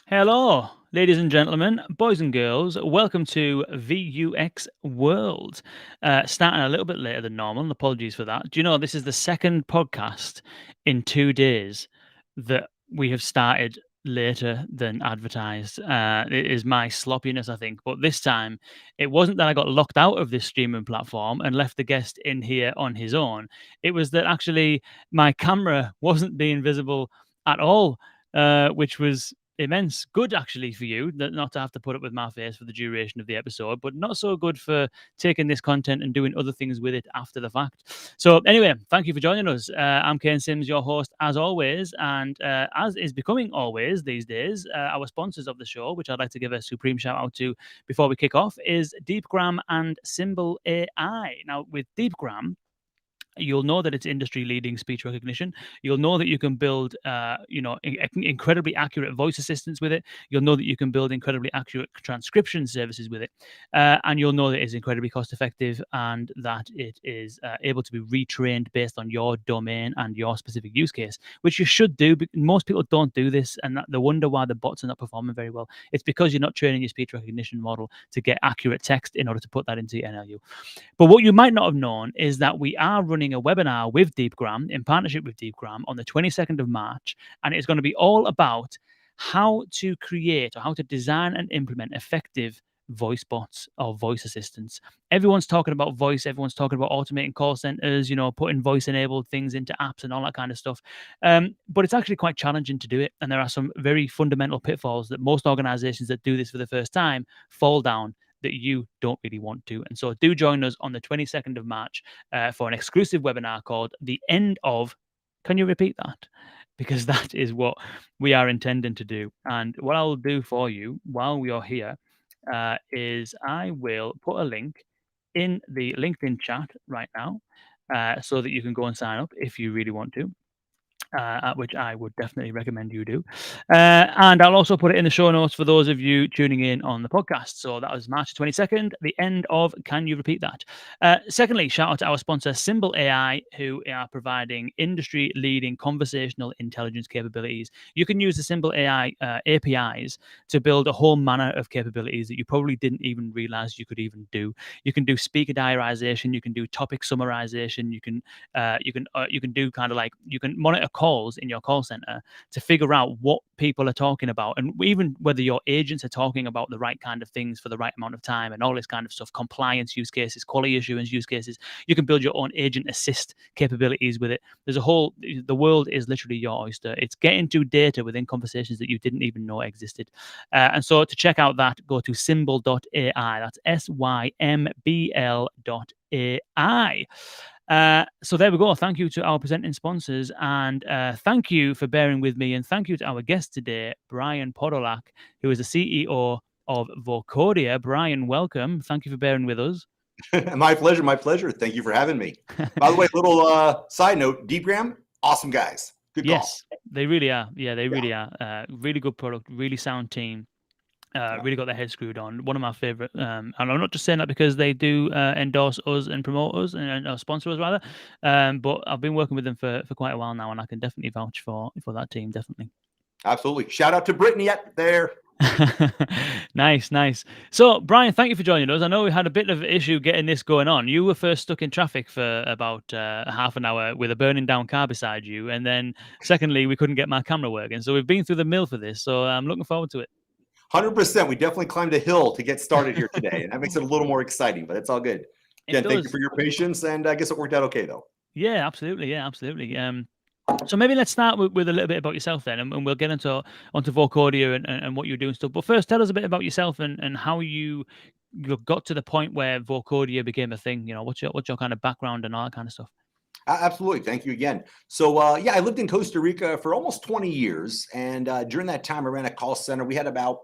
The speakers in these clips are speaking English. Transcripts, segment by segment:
Hello, ladies and gentlemen, boys and girls. Welcome to VUX World. Starting a little bit later than normal, and apologies for that. Do you know this is the second podcast in 2 days that we have started later than advertised? It is my sloppiness, I think. But this time, it wasn't that I got locked out of this streaming platform and left the guest in here on his own. It was that actually my camera wasn't being visible at all, which was immense good actually for you that not to have to put up with my face for the duration of the episode, but not so good for taking this content and doing other things with it after the fact. So anyway, thank you for joining us. I'm Kane Sims, your host as always, and as is becoming always these days, our sponsors of the show, which I'd like to give a supreme shout out to before we kick off, is Deepgram and Symbl.ai. Now with Deepgram, you'll know that it's industry leading speech recognition. You'll know that you can build incredibly accurate voice assistants with it. You'll know that you can build incredibly accurate transcription services with it, and you'll know that it's incredibly cost effective and that it is able to be retrained based on your domain and your specific use case, which you should do. But most people don't do this, and they wonder why the bots are not performing very well. It's because you're not training your speech recognition model to get accurate text in order to put that into your NLU. But what you might not have known is that we are running a webinar with Deepgram, in partnership with Deepgram, on the 22nd of March. And it's going to be all about how to create or how to design and implement effective voice bots or voice assistants. Everyone's talking about voice. Everyone's talking about automating call centers, putting voice enabled things into apps and all that kind of stuff. But it's actually quite challenging to do it. And there are some very fundamental pitfalls that most organizations that do this for the first time fall down, that you don't really want to. And so do join us on the 22nd of March for an exclusive webinar called The End of, can you repeat that? Because that is what we are intending to do. And what I'll do for you while we are here is I will put a link in the LinkedIn chat right now so that you can go and sign up if you really want to. Which I would definitely recommend you do. And I'll also put it in the show notes for those of you tuning in on the podcast. So that was March 22nd, the end of Can You Repeat That? Secondly, shout out to our sponsor, Symbl.ai, who are providing industry-leading conversational intelligence capabilities. You can use the Symbl.ai APIs to build a whole manner of capabilities that you probably didn't even realize you could even do. You can do speaker diarization, you can do topic summarization, you can do kind of like, you can monitor calls in your call center to figure out what people are talking about, and even whether your agents are talking about the right kind of things for the right amount of time and all this kind of stuff, compliance use cases, quality assurance use cases. You can build your own agent assist capabilities with it. The world is literally your oyster. It's getting to data within conversations that you didn't even know existed. And so to check out that, go to symbl.ai. That's SYMBL.ai. So there we go. Thank you to our presenting sponsors, and thank you for bearing with me, and thank you to our guest today, Brian Podolak, who is the CEO of Vocodia. Brian, welcome. Thank you for bearing with us. My pleasure. My pleasure. Thank you for having me. By the way, little side note, Deepgram, awesome guys. Good call. Yes, they really are. Yeah, they really are. Really good product, really sound team. Really got their head screwed on. One of my favorite, and I'm not just saying that because they do endorse us and promote us and sponsor us rather, but I've been working with them for quite a while now, and I can definitely vouch for that team. Definitely. Absolutely. Shout out to Brittany up there. Nice. So, Brian, thank you for joining us. I know we had a bit of issue getting this going on. You were first stuck in traffic for about half an hour with a burning down car beside you, and then secondly, we couldn't get my camera working. So we've been through the mill for this. So I'm looking forward to it. 100%. We definitely climbed a hill to get started here today, and that makes it a little more exciting, but it's all good. Again, thank you for your patience, and I guess it worked out okay, though. Yeah, absolutely. So maybe let's start with a little bit about yourself then, and we'll get onto Vocodia and what you're doing stuff. But first, tell us a bit about yourself and how you got to the point where Vocodia became a thing. What's your kind of background and all that kind of stuff. Absolutely. Thank you again. So, I lived in Costa Rica for almost 20 years. And during that time, I ran a call center. We had about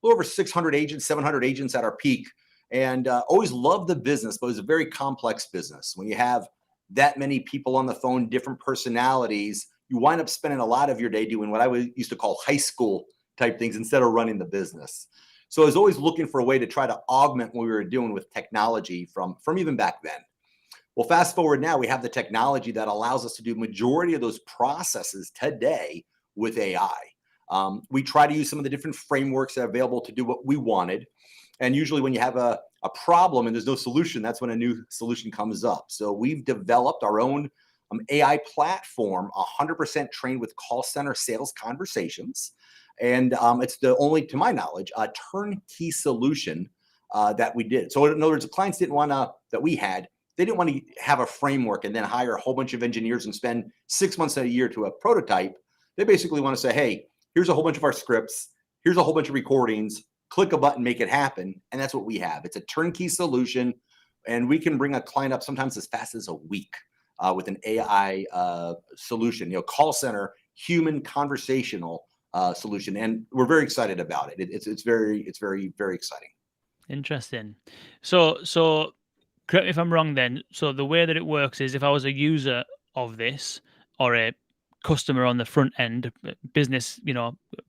a little over 600 agents, 700 agents at our peak, and always loved the business, but it was a very complex business. When you have that many people on the phone, different personalities, you wind up spending a lot of your day doing what I used to call high school type things instead of running the business. So I was always looking for a way to try to augment what we were doing with technology from even back then. Well, fast forward now, we have the technology that allows us to do majority of those processes today with AI. We try to use some of the different frameworks that are available to do what we wanted. And usually when you have a problem and there's no solution, that's when a new solution comes up. So we've developed our own AI platform, 100% trained with call center sales conversations. And it's the only, to my knowledge, a turnkey solution that we did. So in other words, the clients didn't want to, that we had, they didn't want to have a framework and then hire a whole bunch of engineers and spend 6 months a year to a prototype. They basically want to say, hey, here's a whole bunch of our scripts. Here's a whole bunch of recordings. Click a button, make it happen. And that's what we have. It's a turnkey solution. And we can bring a client up sometimes as fast as a week with an AI solution, call center, human conversational solution. And we're very excited about it. It's very, very exciting. Interesting. So correct me if I'm wrong then. So the way that it works is if I was a user of this or a customer on the front end, business,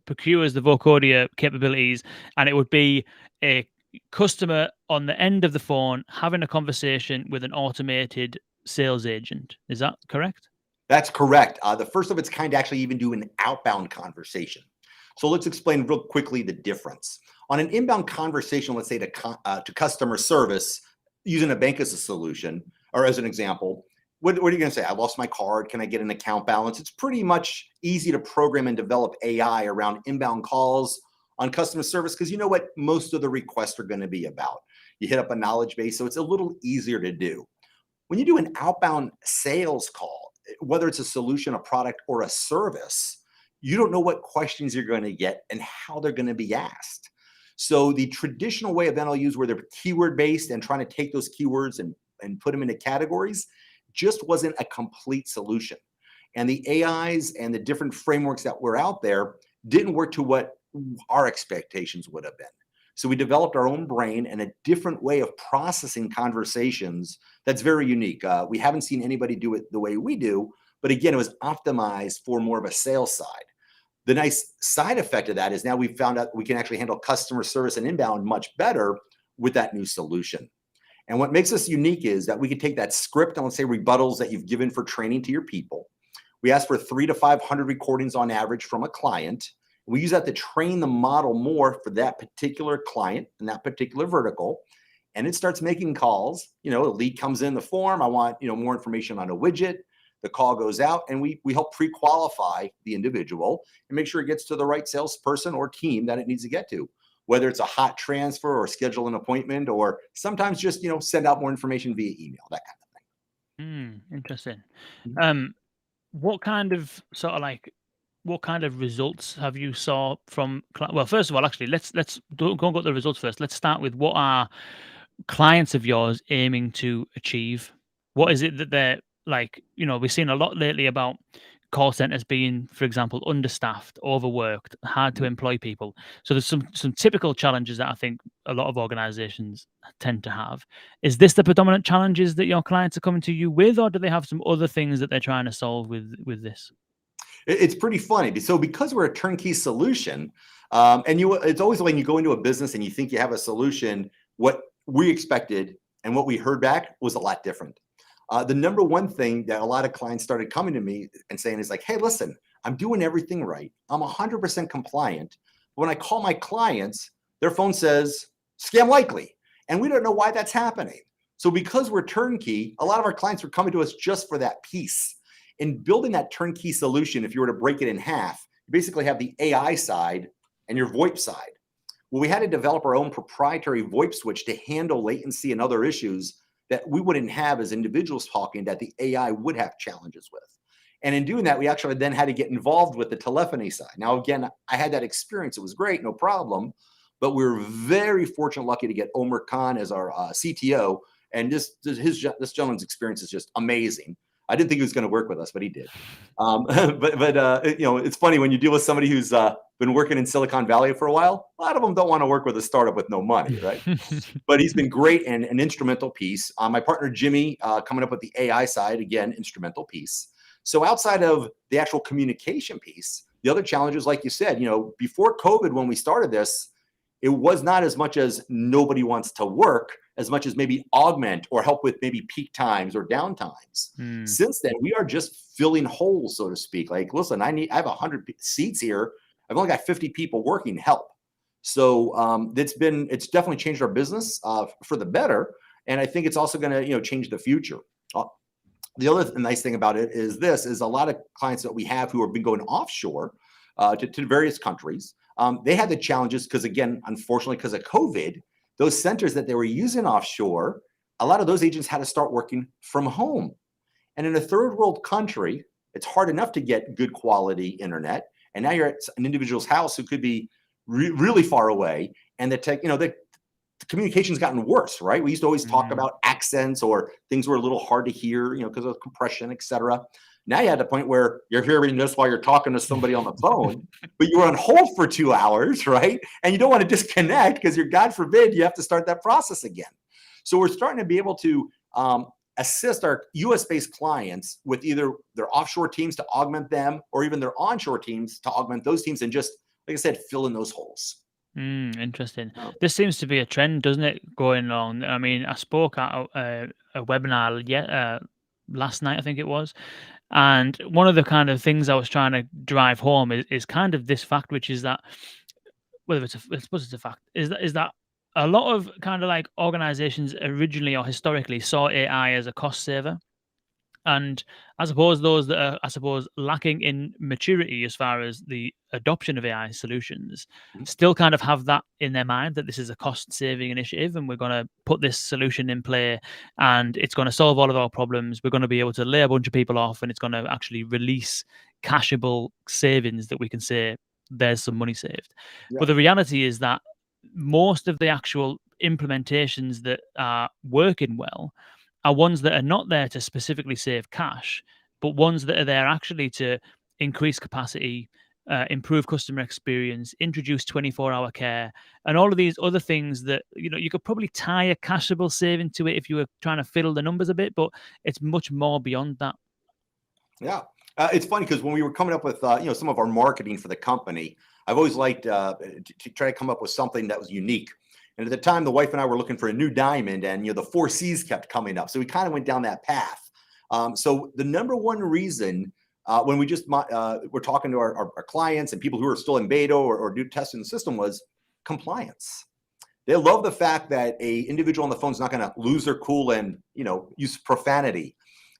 procures the Vocodia capabilities, and it would be a customer on the end of the phone having a conversation with an automated sales agent. Is that correct? That's correct. The first of its kind to actually even do an outbound conversation. So let's explain real quickly the difference. On an inbound conversation, let's say to customer service, using a bank as a solution, or as an example, what are you going to say? I lost my card. Can I get an account balance? It's pretty much easy to program and develop AI around inbound calls on customer service because you know what most of the requests are going to be about. You hit up a knowledge base, so it's a little easier to do. When you do an outbound sales call, whether it's a solution, a product, or a service, you don't know what questions you're going to get and how they're going to be asked. So the traditional way of NLUs where they're keyword based and trying to take those keywords and put them into categories just wasn't a complete solution. And the AIs and the different frameworks that were out there didn't work to what our expectations would have been. So we developed our own brain and a different way of processing conversations that's very unique. We haven't seen anybody do it the way we do, but again, it was optimized for more of a sales side. The nice side effect of that is now we found out we can actually handle customer service and inbound much better with that new solution. And what makes us unique is that we can take that script and let's say rebuttals that you've given for training to your people. We ask for 300 to 500 recordings on average from a client. We use that to train the model more for that particular client and that particular vertical. And it starts making calls. A lead comes in the form. I want, more information on a widget. The call goes out and we help pre-qualify the individual and make sure it gets to the right salesperson or team that it needs to get to, whether it's a hot transfer or schedule an appointment or sometimes just, send out more information via email, that kind of thing. Interesting. Mm-hmm. What kind of results have you saw from, well, first of all, actually, let's go to the results first. Let's start with what are clients of yours aiming to achieve? What is it that they're like, we've seen a lot lately about call centers being, for example, understaffed, overworked, hard to employ people. So there's some typical challenges that I think a lot of organizations tend to have. Is this the predominant challenges that your clients are coming to you with, or do they have some other things that they're trying to solve with this? It's pretty funny. So because we're a turnkey solution, it's always when you go into a business and you think you have a solution, what we expected and what we heard back was a lot different. The number one thing that a lot of clients started coming to me and saying is like, hey, listen, I'm doing everything right. I'm 100% compliant. But when I call my clients, their phone says scam likely. And we don't know why that's happening. So because we're turnkey, a lot of our clients were coming to us just for that piece. In building that turnkey solution, if you were to break it in half, you basically have the AI side and your VoIP side. Well, we had to develop our own proprietary VoIP switch to handle latency and other issues that we wouldn't have as individuals talking that the AI would have challenges with. And in doing that, we actually then had to get involved with the telephony side. Now, again, I had that experience. It was great, no problem. But we were very fortunate, lucky to get Omer Khan as our CTO. And this gentleman's experience is just amazing. I didn't think he was going to work with us, but he did. It's funny when you deal with somebody who's been working in Silicon Valley for a while. A lot of them don't want to work with a startup with no money, right? But he's been great and an instrumental piece. My partner Jimmy coming up with the AI side, again, instrumental piece. So outside of the actual communication piece, the other challenges, like you said, before COVID, when we started this, it was not as much as nobody wants to work, as much as maybe augment or help with maybe peak times or down times. Since then, we are just filling holes, so to speak. Like, listen, I have 100 seats here. I've only got 50 people working, help. So it's definitely changed our business for the better. And I think it's also going to, change the future. The other nice thing about it is a lot of clients that we have who have been going offshore to various countries. They had the challenges because, again, unfortunately, because of COVID, those centers that they were using offshore, a lot of those agents had to start working from home. And in a third world country, it's hard enough to get good quality internet. And now you're at an individual's house who could be really far away. And the communication's gotten worse, right? We used to always talk about accents or things were a little hard to hear, because of compression, et cetera. Now you're at the point where you're hearing this while you're talking to somebody on the phone, but you're on hold for 2 hours, right? And you don't want to disconnect because God forbid, you have to start that process again. So we're starting to be able to assist our US-based clients with either their offshore teams to augment them or even their onshore teams to augment those teams and just, like I said, fill in those holes. Interesting. This seems to be a trend, doesn't it, going on? I mean, I spoke at a webinar last night, I think it was. And one of the kind of things I was trying to drive home is kind of this fact, which is that, whether I suppose it's a fact, is that a lot of kind of like organizations originally or historically saw AI as a cost saver. And I suppose those that are, lacking in maturity as far as the adoption of AI solutions still kind of have that in their mind, that this is a cost-saving initiative and we're going to put this solution in play and it's going to solve all of our problems. We're going to be able to lay a bunch of people off and it's going to actually release cashable savings that we can say there's some money saved. Yeah. But the reality is that most of the actual implementations that are working well are ones that are not there to specifically save cash, but ones that are there actually to increase capacity, improve customer experience, introduce 24-hour care, and all of these other things that, you could probably tie a cashable saving to it if you were trying to fiddle the numbers a bit, but it's much more beyond that. Yeah. It's funny because when we were coming up with, some of our marketing for the company, I've always liked to try to come up with something that was unique. And at the time, the wife and I were looking for a new diamond, and the 4 C's kept coming up. So we kind of went down that path. So the number one reason when we just we're talking to our clients and people who are still in beta or do testing the system was compliance. They love the fact that a individual on the phone is not going to lose their cool and use profanity.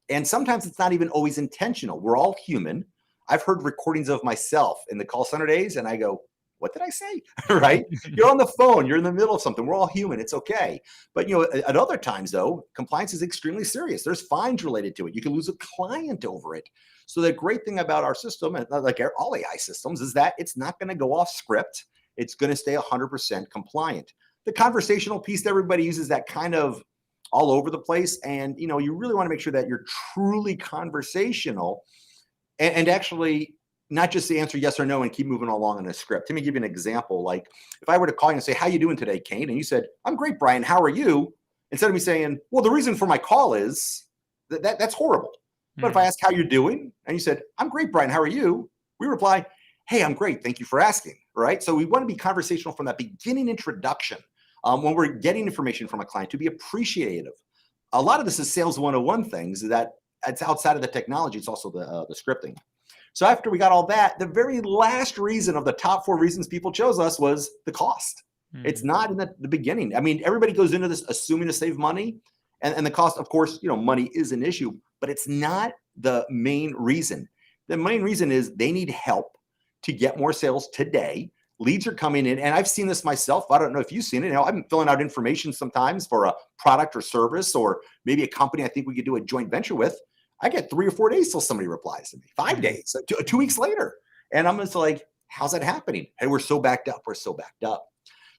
And sometimes it's not even always intentional. We're all human. I've heard recordings of myself in the call center days, and I go, what did I say? Right? You're on the phone. You're in the middle of something. We're all human. It's okay. But, at other times, though, compliance is extremely serious. There's fines related to it. You can lose a client over it. So the great thing about our system, and like all AI systems, is that it's not going to go off script. It's going to stay 100% compliant. The conversational piece, everybody uses that kind of all over the place. And, you really want to make sure that you're truly conversational and actually not just the answer yes or no and keep moving along in a script. Let me give you an example. Like if I were to call you and say, how you doing today, Kane? And you said, I'm great, Brian. How are you? Instead of me saying, well, the reason for my call is that's horrible. But if I ask how you're doing and you said, I'm great, Brian. How are you? We reply, hey, I'm great. Thank you for asking. Right. So we want to be conversational from that beginning introduction when we're getting information from a client to be appreciative. A lot of this is sales 101 things that it's outside of the technology. It's also the scripting. So after we got all that, the very last reason of the top 4 reasons people chose us was the cost. It's not in the beginning. I mean, everybody goes into this assuming to save money, and the cost, of course, money is an issue, but it's not the main reason. The main reason is they need help to get more sales today. Leads are coming in, and I've seen this myself. I don't know if you've seen it. I'm filling out information sometimes for a product or service, or maybe a company I think we could do a joint venture with. I get 3 or 4 days till somebody replies to me, 5 days, 2 weeks later. And I'm just like, how's that happening? Hey, we're so backed up. We're so backed up.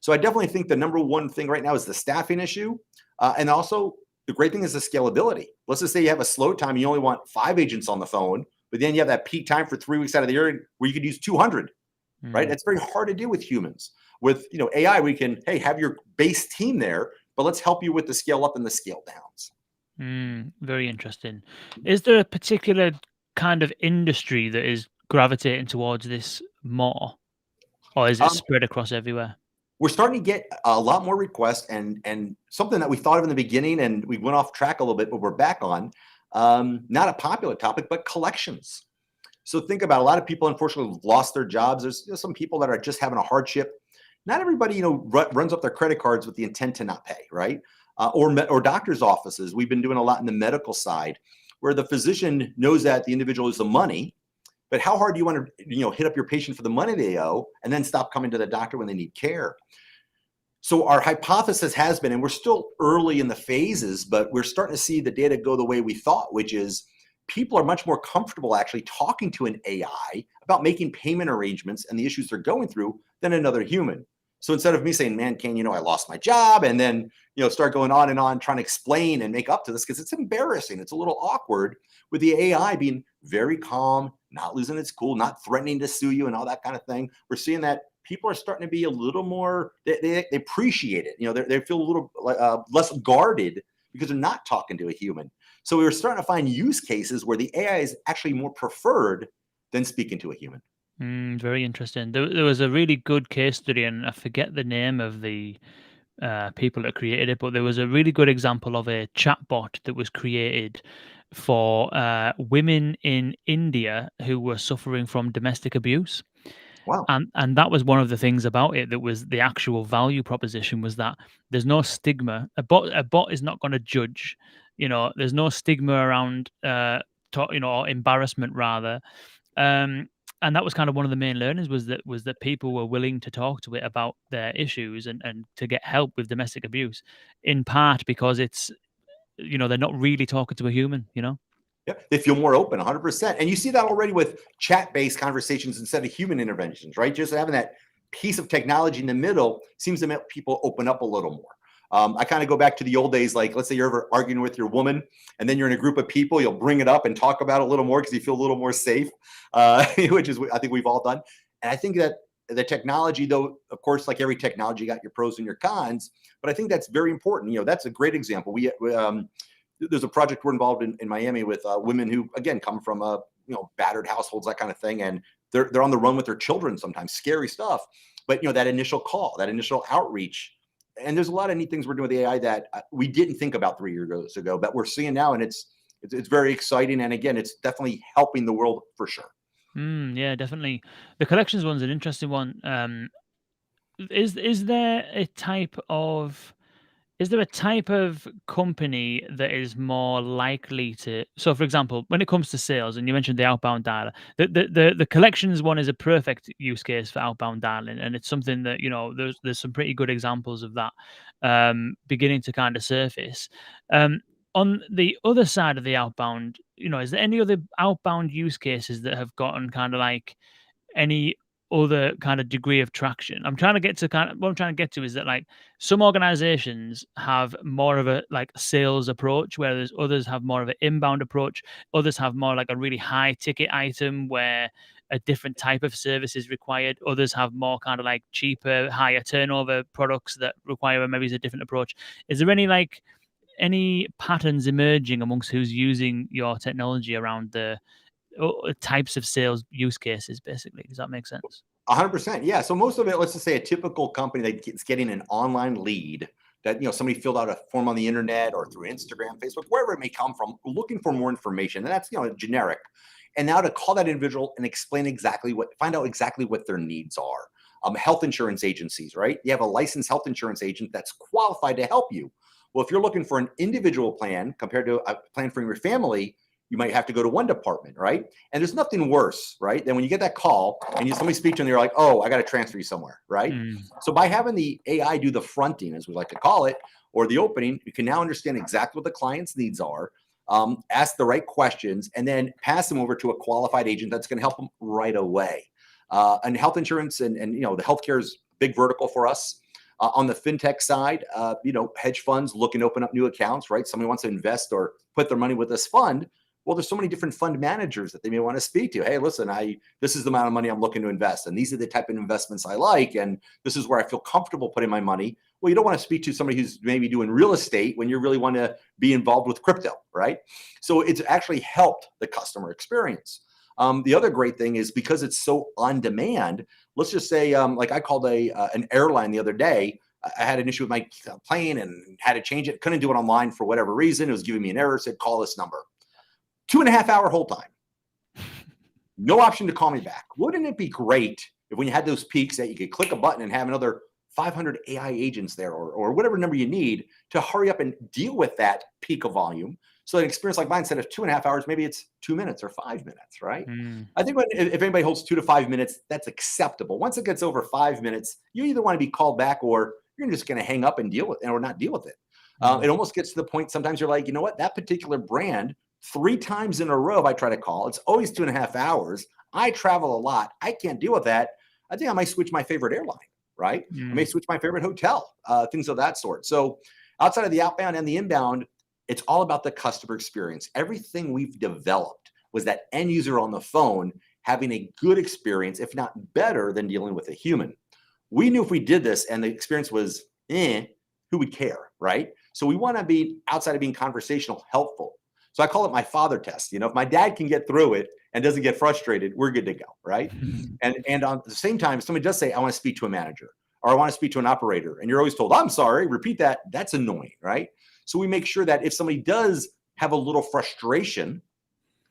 So I definitely think the number one thing right now is the staffing issue. And also the great thing is the scalability. Let's just say you have a slow time. You only want 5 agents on the phone, but then you have that peak time for 3 weeks out of the year where you could use 200, right? That's very hard to do with humans. With AI, we can, hey, have your base team there, but let's help you with the scale up and the scale downs. Very interesting. Is there a particular kind of industry that is gravitating towards this more, or is it spread across everywhere? We're starting to get a lot more requests, and something that we thought of in the beginning, and we went off track a little bit, but we're back on. Not a popular topic, but collections. So think about, a lot of people unfortunately have lost their jobs. There's some people that are just having a hardship. Not everybody, runs up their credit cards with the intent to not pay, right? Or doctors' offices. We've been doing a lot in the medical side, where the physician knows that the individual is the money, but how hard do you want to, hit up your patient for the money they owe and then stop coming to the doctor when they need care? So our hypothesis has been, and we're still early in the phases, but we're starting to see the data go the way we thought, which is people are much more comfortable actually talking to an AI about making payment arrangements and the issues they're going through than another human. So instead of me saying, man, Ken, I lost my job, and then, start going on and on trying to explain and make up to this, because it's embarrassing. It's a little awkward, with the AI being very calm, not losing its cool, not threatening to sue you and all that kind of thing. We're seeing that people are starting to be a little more, they appreciate it. They feel a little less guarded because they're not talking to a human. So we were starting to find use cases where the AI is actually more preferred than speaking to a human. Very interesting. There was a really good case study, and I forget the name of the people that created it, but there was a really good example of a chatbot that was created for women in India who were suffering from domestic abuse. Wow. And that was one of the things about it that was the actual value proposition, was that there's no stigma. A bot is not going to judge. There's no stigma around or embarrassment rather. And that was kind of one of the main learnings, was that people were willing to talk to it about their issues and to get help with domestic abuse, in part because it's they're not really talking to a human. Yeah, they feel more open, 100%. And you see that already with chat-based conversations instead of human interventions, right? Just having that piece of technology in the middle seems to make people open up a little more. I kind of go back to the old days, like let's say you're ever arguing with your woman and then you're in a group of people, you'll bring it up and talk about it a little more because you feel a little more safe, which is I think we've all done. And I think that the technology, though, of course, like every technology, you got your pros and your cons, but I think that's very important. That's a great example. There's a project we're involved in Miami with women who, again, come from battered households, that kind of thing, and they're on the run with their children sometimes, scary stuff. But that initial call, that initial outreach, and there's a lot of neat things we're doing with AI that we didn't think about 3 years ago, but we're seeing now, and it's very exciting. And again, it's definitely helping the world for sure. Yeah, definitely. The collections one's an interesting one. Is there a type of company that is more likely to, so for example, when it comes to sales, and you mentioned the outbound dialer, the collections one is a perfect use case for outbound dialing, and it's something that there's some pretty good examples of that beginning to kind of surface. On the other side of the outbound, is there any other outbound use cases that have gotten kind of like any other kind of degree of traction? I'm trying to get to what I'm trying to get to is that, like, some organizations have more of a like sales approach, whereas others have more of an inbound approach. Others have more like a really high ticket item where a different type of service is required. Others have more kind of like cheaper, higher turnover products that require maybe a different approach. Is there any patterns emerging amongst who's using your technology around the types of sales use cases, basically? Does that make sense? 100%. Yeah. So most of it, let's just say a typical company that's getting an online lead that, somebody filled out a form on the internet or through Instagram, Facebook, wherever it may come from, looking for more information. And that's, generic. And now to call that individual and find out exactly what their needs are. Health insurance agencies, right? You have a licensed health insurance agent that's qualified to help you. Well, if you're looking for an individual plan compared to a plan for your family, you might have to go to one department, right? And there's nothing worse, right, than when you get that call and somebody speaks to you and you're like, oh, I got to transfer you somewhere, right? So by having the AI do the fronting, as we like to call it, or the opening, you can now understand exactly what the client's needs are, ask the right questions, and then pass them over to a qualified agent that's going to help them right away. And health insurance and the healthcare is a big vertical for us. On the fintech side, hedge funds looking to open up new accounts, right? Somebody wants to invest or put their money with this fund. Well, there's so many different fund managers that they may want to speak to. Hey, listen, this is the amount of money I'm looking to invest, and these are the type of investments I like, and this is where I feel comfortable putting my money. Well, you don't want to speak to somebody who's maybe doing real estate when you really want to be involved with crypto, right? So it's actually helped the customer experience. The other great thing is because it's so on demand. Let's just say, like I called an airline the other day. I had an issue with my plane and had to change it. Couldn't do it online for whatever reason. It was giving me an error. Said, call this number. 2.5 hour hold time. no option to call me back. Wouldn't it be great if when you had those peaks that you could click a button and have another 500 AI agents there or whatever number you need to hurry up and deal with that peak of volume? So an experience like mine, instead of 2.5 hours, maybe it's 2 minutes or 5 minutes, right? I think if anybody holds 2 to 5 minutes, that's acceptable. Once it gets over 5 minutes, you either want to be called back or you're just going to hang up and deal with it or not deal with it. It almost gets to the point sometimes you're like, you know what, that particular brand, 3 times in a row, if I try to call, it's always 2.5 hours. I travel a lot. I can't deal with that. I think I might switch my favorite airline, right? I may switch my favorite hotel, things of that sort. So outside of the outbound and the inbound, it's all about the customer experience. Everything we've developed was that end user on the phone having a good experience, if not better than dealing with a human. We knew if we did this and the experience was who would care, right? So we want to be, outside of being conversational, helpful. So I call it my father test. If my dad can get through it and doesn't get frustrated, we're good to go, right? And on the same time, if somebody does say, I want to speak to a manager or I want to speak to an operator, and you're always told, I'm sorry, repeat that, that's annoying, right? So we make sure that if somebody does have a little frustration,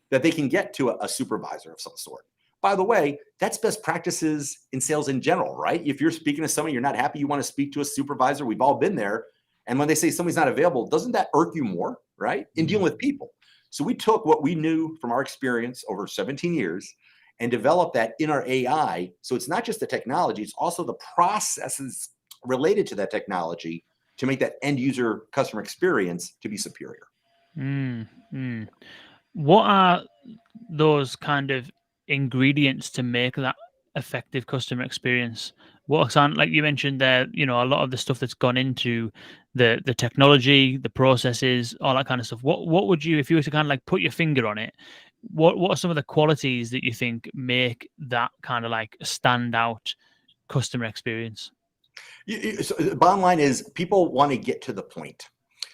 that they can get to a supervisor of some sort. By the way, that's best practices in sales in general, right? If you're speaking to somebody, you're not happy, you want to speak to a supervisor, we've all been there. And when they say somebody's not available, doesn't that irk you more, right? In dealing with people. So we took what we knew from our experience over 17 years and developed that in our AI. So it's not just the technology, it's also the processes related to that technology to make that end user customer experience to be superior. What are those kind of ingredients to make that effective customer experience? What sound like you mentioned there, a lot of the stuff that's gone into the technology, the processes, all that kind of stuff. What would you, if you were to kind of like put your finger on it, what are some of the qualities that you think make that kind of like standout customer experience? So the bottom line is people want to get to the point.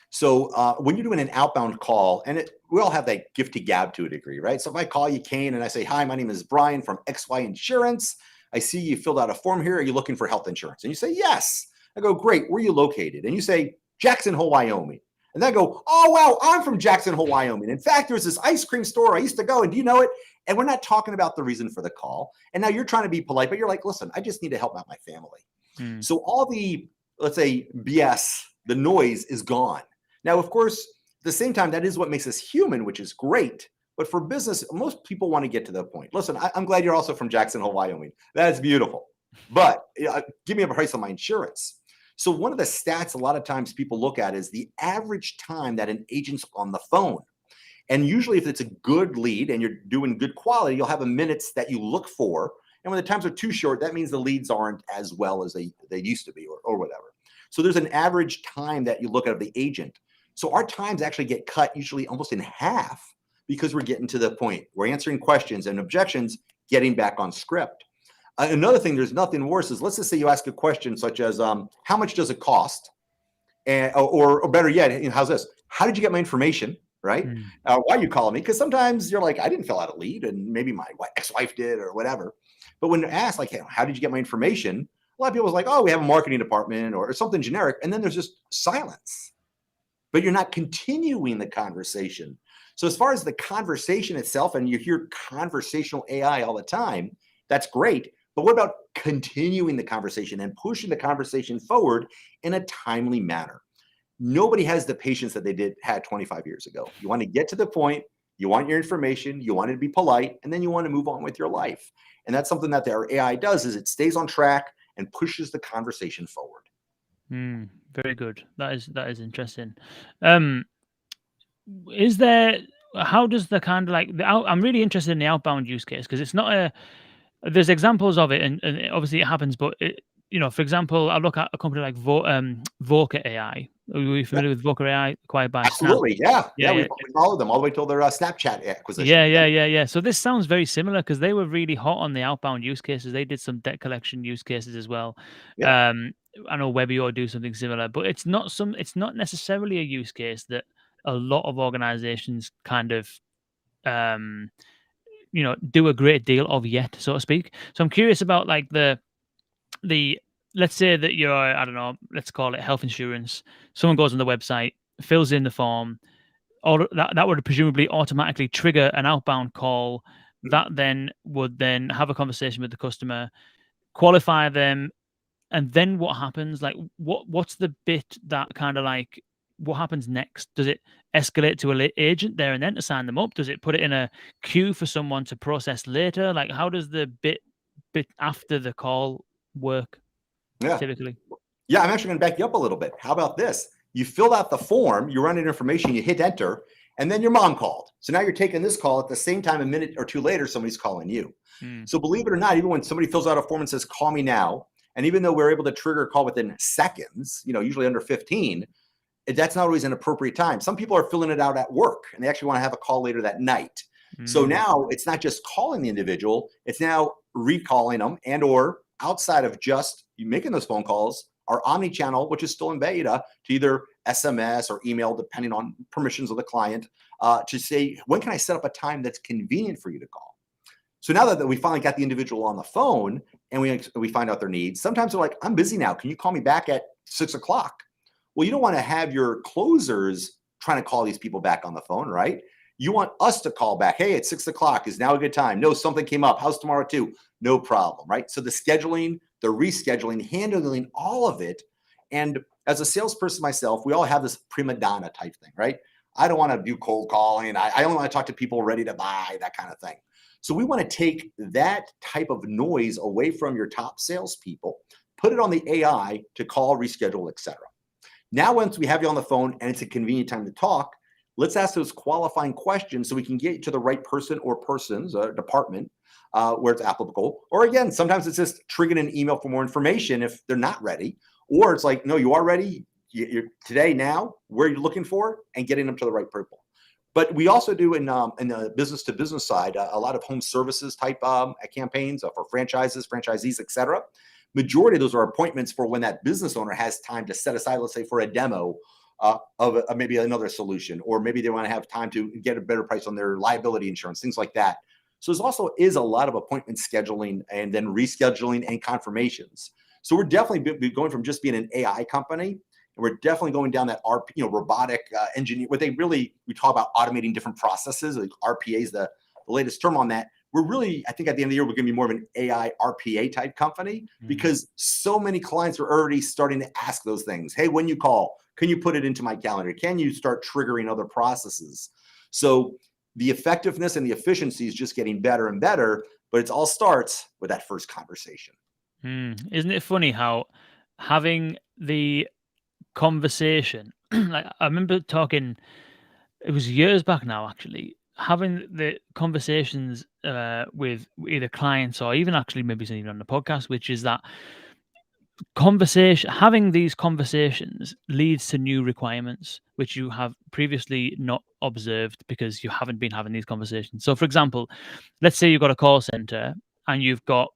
So when you're doing an outbound call, and we all have that gift to gab to a degree, right? So if I call you, Kane, and I say, hi, my name is Brian from XY Insurance. I see you filled out a form here. Are you looking for health insurance? And you say, yes. I go, great. Where are you located? And you say, Jackson Hole, Wyoming. And then I go, oh, wow, I'm from Jackson Hole, Wyoming. In fact, there's this ice cream store I used to go, and do you know it? And we're not talking about the reason for the call. And now you're trying to be polite, but you're like, listen, I just need to help out my family. So all the, let's say, BS, the noise is gone. Now, of course, at the same time, that is what makes us human, which is great. But for business, most people want to get to that point. Listen, I'm glad you're also from Jackson Hole, Wyoming. That's beautiful. But give me a price on my insurance. So one of the stats a lot of times people look at is the average time that an agent's on the phone. And usually if it's a good lead and you're doing good quality, you'll have a minutes that you look for. And when the times are too short, that means the leads aren't as well as they used to be or whatever. So there's an average time that you look at of the agent. So our times actually get cut usually almost in half because we're getting to the point. We're answering questions and objections, getting back on script. Another thing, there's nothing worse is, let's just say you ask a question such as, how much does it cost? And, or better yet, how's this? How did you get my information? Right? Why are you calling me? Because sometimes you're like, I didn't fill out a lead and maybe my ex-wife did or whatever. But when asked like, hey, how did you get my information? A lot of people was like, oh, we have a marketing department or something generic. And then there's just silence. But you're not continuing the conversation. So as far as the conversation itself, and you hear conversational AI all the time, that's great. But what about continuing the conversation and pushing the conversation forward in a timely manner? Nobody has the patience that they had 25 years ago. You want to get to the point, you want your information, you want it to be polite, and then you want to move on with your life. And that's something that our AI does, is it stays on track and pushes the conversation forward. Very good. That is interesting. How does the kind of like I'm really interested in the outbound use case, because it's not there's examples of it and obviously it happens, but for example, I look at a company like Voca AI. Are you familiar with Voca AI, acquired by Absolutely, Snap? Yeah. We followed them all the way till their Snapchat acquisition. Yeah. So this sounds very similar because they were really hot on the outbound use cases. They did some debt collection use cases as well. Yeah. I know Webio do something similar, but it's not necessarily a use case that a lot of organizations kind of do a great deal of yet, so to speak. So I'm curious about like the let's say that you're, I don't know, let's call it health insurance. Someone goes on the website, fills in the form, all that would presumably automatically trigger an outbound call that then would then have a conversation with the customer, qualify them, and then what happens? Like, what's the bit that kind of like, what happens next? Does it escalate to a agent there and then to sign them up? Does it put it in a queue for someone to process later? Like, how does the bit after the call work Yeah. typically? Yeah, I'm actually going to back you up a little bit. How about this? You filled out the form, you run in information, you hit enter, and then your mom called. So now you're taking this call at the same time, a minute or two later, somebody's calling you. So believe it or not, even when somebody fills out a form and says, call me now, and even though we're able to trigger a call within seconds, usually under 15, that's not always an appropriate time. Some people are filling it out at work and they actually want to have a call later that night. So now it's not just calling the individual, it's now recalling them, and or outside of just you making those phone calls, our omni-channel, which is still in beta, to either SMS or email, depending on permissions of the client, to say, when can I set up a time that's convenient for you to call? So now that we finally got the individual on the phone and we find out their needs, sometimes they're like, I'm busy now. Can you call me back at 6 o'clock? Well, you don't want to have your closers trying to call these people back on the phone, right? You want us to call back. Hey, it's 6 o'clock. Is now a good time? No, something came up. How's tomorrow too? No problem, right? So the scheduling, the rescheduling, handling all of it. And as a salesperson myself, we all have this prima donna type thing, right? I don't want to do cold calling. I only want to talk to people ready to buy, that kind of thing. So we want to take that type of noise away from your top salespeople, put it on the AI to call, reschedule, etc. Now, once we have you on the phone and it's a convenient time to talk, let's ask those qualifying questions so we can get you to the right person or persons, department, where it's applicable. Or again, sometimes it's just triggering an email for more information if they're not ready. Or it's like, no, you are ready. You're today, now, where you're looking for, and getting them to the right people. But we also do in the business to business side, a lot of home services type campaigns for franchises, franchisees, et cetera. Majority of those are appointments for when that business owner has time to set aside, let's say, for a demo of maybe another solution, or maybe they want to have time to get a better price on their liability insurance, things like that. So there's also is a lot of appointment scheduling and then rescheduling and confirmations. So we're definitely going from just being an AI company, and we're definitely going down that robotic engineer. What we talk about automating different processes. Like RPA is the latest term on that. We're really, I think at the end of the year, we're going to be more of an AI RPA type company because so many clients are already starting to ask those things. Hey, when you call, can you put it into my calendar? Can you start triggering other processes? So the effectiveness and the efficiency is just getting better and better, but it all starts with that first conversation. Isn't it funny how having the conversation, like I remember talking, it was years back now actually, having the conversations with either clients or even actually maybe even on the podcast, which is that having these conversations leads to new requirements which you have previously not observed because you haven't been having these conversations. So for example, let's say you've got a call center and you've got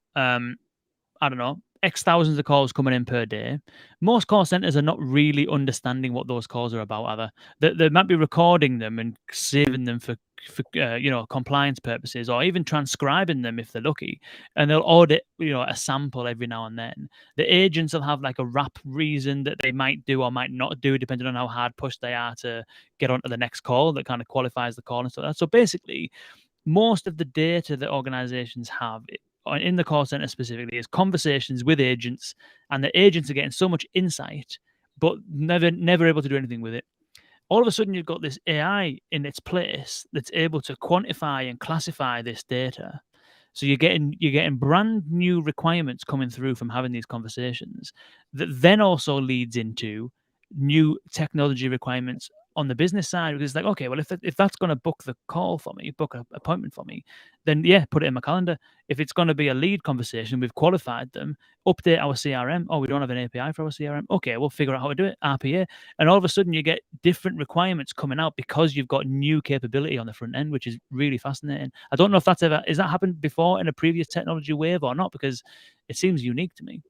I don't know, X thousands of calls coming in per day. Most call centers are not really understanding what those calls are about either. They might be recording them and saving them for compliance purposes, or even transcribing them if they're lucky. And they'll audit, a sample every now and then. The agents will have like a wrap reason that they might do or might not do, depending on how hard pushed they are to get onto the next call that kind of qualifies the call and stuff like that. So basically, most of the data that organizations have in the call center specifically is conversations with agents, and the agents are getting so much insight, but never able to do anything with it. All of a sudden, you've got this AI in its place that's able to quantify and classify this data. So you're getting brand new requirements coming through from having these conversations that then also leads into new technology requirements on the business side, because it's like, okay, well, if that's going to book the call for me, book an appointment for me, then yeah, put it in my calendar. If it's going to be a lead conversation, we've qualified them, update our CRM. Oh, we don't have an API for our CRM. Okay, we'll figure out how to do it, RPA. And all of a sudden you get different requirements coming out because you've got new capability on the front end, which is really fascinating. I don't know if has that happened before in a previous technology wave or not, because it seems unique to me.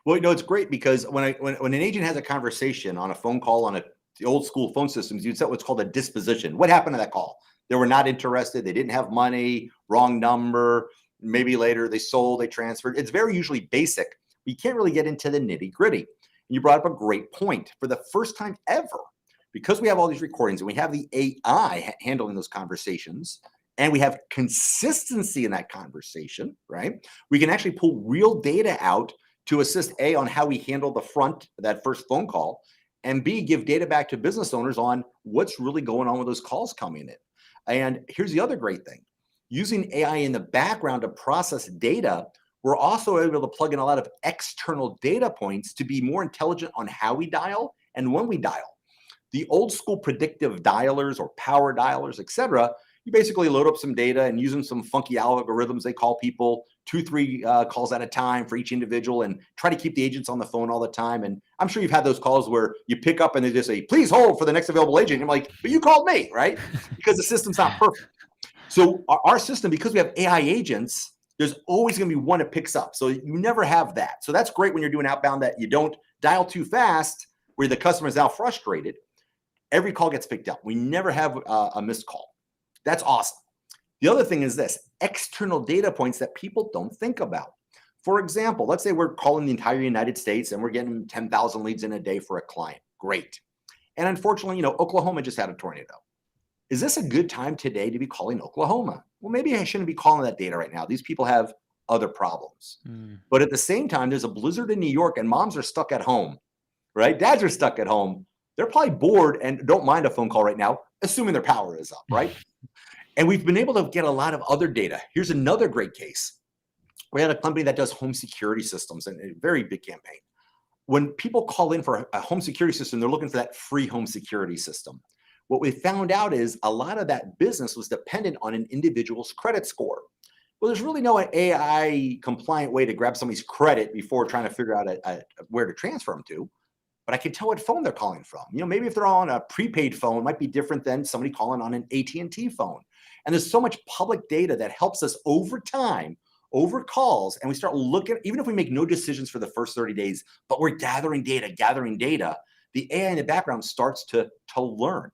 Well, it's great because when an agent has a conversation on a phone call on the old school phone systems, you'd set what's called a disposition. What happened to that call? They were not interested. They didn't have money, wrong number. Maybe later they sold, they transferred. It's very usually basic. But you can't really get into the nitty gritty. And you brought up a great point. For the first time ever, because we have all these recordings and we have the AI handling those conversations, and we have consistency in that conversation, right? We can actually pull real data out to assist A, on how we handle the front, that first phone call, and B, give data back to business owners on what's really going on with those calls coming in. And here's the other great thing. Using AI in the background to process data, we're also able to plug in a lot of external data points to be more intelligent on how we dial and when we dial. The old school predictive dialers or power dialers, et cetera, you basically load up some data and using some funky algorithms, they call people 2-3 calls at a time for each individual and try to keep the agents on the phone all the time. And I'm sure you've had those calls where you pick up and they just say, please hold for the next available agent. And I'm like, but you called me, right? Because the system's not perfect. So our system, because we have AI agents, there's always going to be one that picks up. So you never have that. So that's great when you're doing outbound, that you don't dial too fast where the customer is now frustrated. Every call gets picked up. We never have a missed call. That's awesome. The other thing is this: external data points that people don't think about. For example, let's say we're calling the entire United States and we're getting 10,000 leads in a day for a client. Great. And unfortunately, Oklahoma just had a tornado. Is this a good time today to be calling Oklahoma? Well, maybe I shouldn't be calling that data right now. These people have other problems. But at the same time, there's a blizzard in New York and moms are stuck at home, right? Dads are stuck at home. They're probably bored and don't mind a phone call right now, assuming their power is up, right? And we've been able to get a lot of other data. Here's another great case. We had a company that does home security systems, and a very big campaign. When people call in for a home security system, they're looking for that free home security system. What we found out is a lot of that business was dependent on an individual's credit score. Well, there's really no AI compliant way to grab somebody's credit before trying to figure out where to transfer them to. But I can tell what phone they're calling from. Maybe if they're on a prepaid phone, it might be different than somebody calling on an AT&T phone. And there's so much public data that helps us over time, over calls, and we start looking, even if we make no decisions for the first 30 days, but we're gathering data, the AI in the background starts to learn.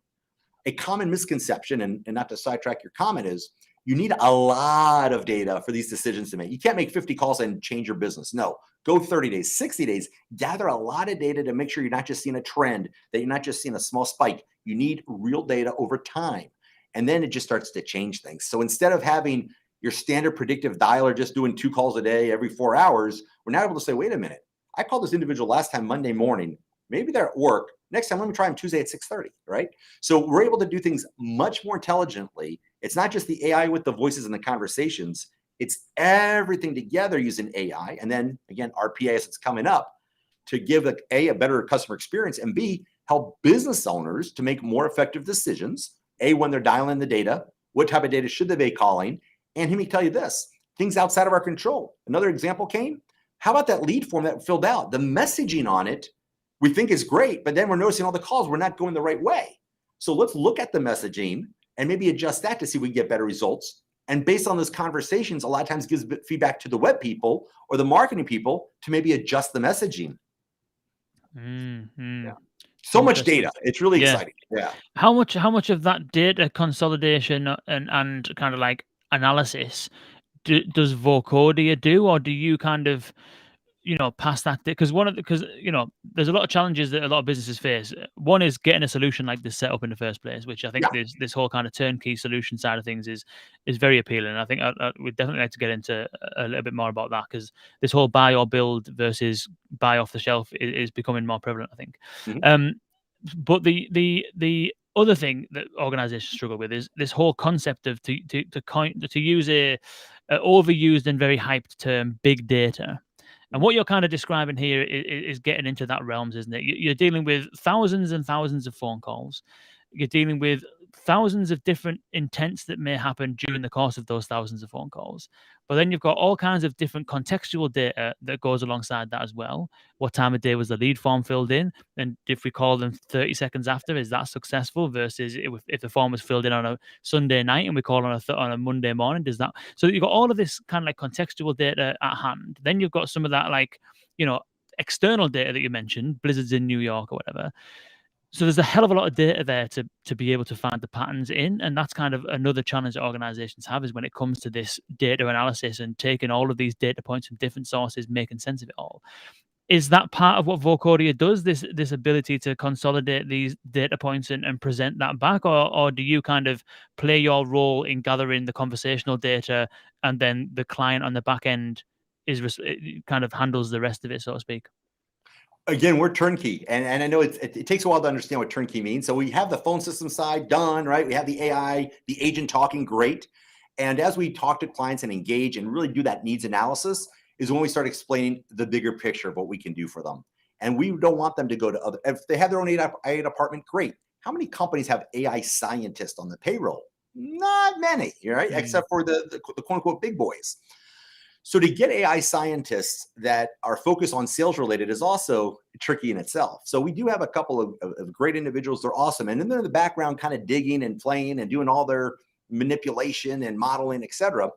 A common misconception, and not to sidetrack your comment, is you need a lot of data for these decisions to make. You can't make 50 calls and change your business. No, go 30 days, 60 days, gather a lot of data to make sure you're not just seeing a trend, that you're not just seeing a small spike. You need real data over time. And then it just starts to change things. So instead of having your standard predictive dialer just doing 2 calls a day every 4 hours, we're now able to say, wait a minute, I called this individual last time Monday morning. Maybe they're at work. Next time, let me try them Tuesday at 6:30, right? So we're able to do things much more intelligently. It's not just the AI with the voices and the conversations. It's everything together using AI. And then again, RPA as it's coming up to give a better customer experience, and B, help business owners to make more effective decisions. A, when they're dialing the data, what type of data should they be calling? And let me tell you this, things outside of our control. Another example came, how about that lead form that filled out? The messaging on it, we think is great, but then we're noticing all the calls, we're not going the right way. So let's look at the messaging and maybe adjust that to see if we get better results. And based on those conversations, a lot of times gives feedback to the web people or the marketing people to maybe adjust the messaging. Yeah. So much data. It's really exciting. Yeah. How much of that data consolidation and kind of like analysis does Vocodia do, or do you kind of pass that? Because there's a lot of challenges that a lot of businesses face. One is getting a solution like this set up in the first place, which I think this whole kind of turnkey solution side of things is very appealing. I think we'd definitely like to get into a little bit more about that, because this whole buy or build versus buy off the shelf is becoming more prevalent, I think. But the other thing that organizations struggle with is this whole concept of to use a overused and very hyped term, big data. And what you're kind of describing here is getting into that realms, isn't it? You're dealing with thousands and thousands of phone calls. You're dealing with thousands of different intents that may happen during the course of those thousands of phone calls. But then you've got all kinds of different contextual data that goes alongside that as well. What time of day was the lead form filled in? And if we call them 30 seconds after, is that successful? Versus if the form was filled in on a Sunday night and we call on a Monday morning, does that? So you've got all of this kind of like contextual data at hand. Then you've got some of that external data that you mentioned, blizzards in New York or whatever. So there's a hell of a lot of data there to be able to find the patterns in. And that's kind of another challenge that organizations have, is when it comes to this data analysis and taking all of these data points from different sources, making sense of it all. is that part of what Vocodia does? This ability to consolidate these data points and present that back, or do you kind of play your role in gathering the conversational data, and then the client on the back end kind of handles the rest of it, so to speak? Again, we're turnkey, and I know it takes a while to understand what turnkey means. So we have the phone system side done, right? We have the AI, the agent talking, great. And as we talk to clients and engage and really do that needs analysis, is when we start explaining the bigger picture of what we can do for them. And we don't want them to go to other. If they have their own AI department, great. How many companies have AI scientists on the payroll? Not many, right? Except for the quote unquote big boys. So to get AI scientists that are focused on sales related is also tricky in itself. So we do have a couple of great individuals. They're awesome. And then they're in the background kind of digging and playing and doing all their manipulation and modeling, et cetera.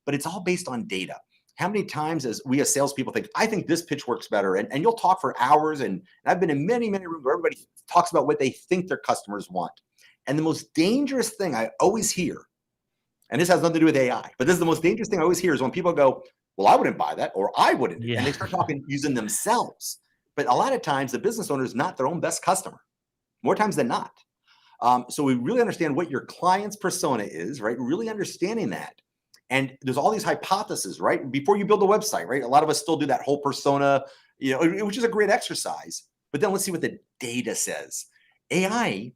But it's all based on data. How many times as we as salespeople think, I think this pitch works better. And you'll talk for hours. And I've been in many, many rooms where everybody talks about what they think their customers want. And the most dangerous thing I always hear, and this has nothing to do with AI, but this is the most dangerous thing I always hear is when people go, well, I wouldn't buy that, or I wouldn't. Yeah. And they start talking using themselves. But a lot of times the business owner is not their own best customer, more times than not. So we really understand what your client's persona is, right? Really understanding that. And there's all these hypotheses, right? Before you build a website, right? A lot of us still do that whole persona, which is a great exercise. But then let's see what the data says. AI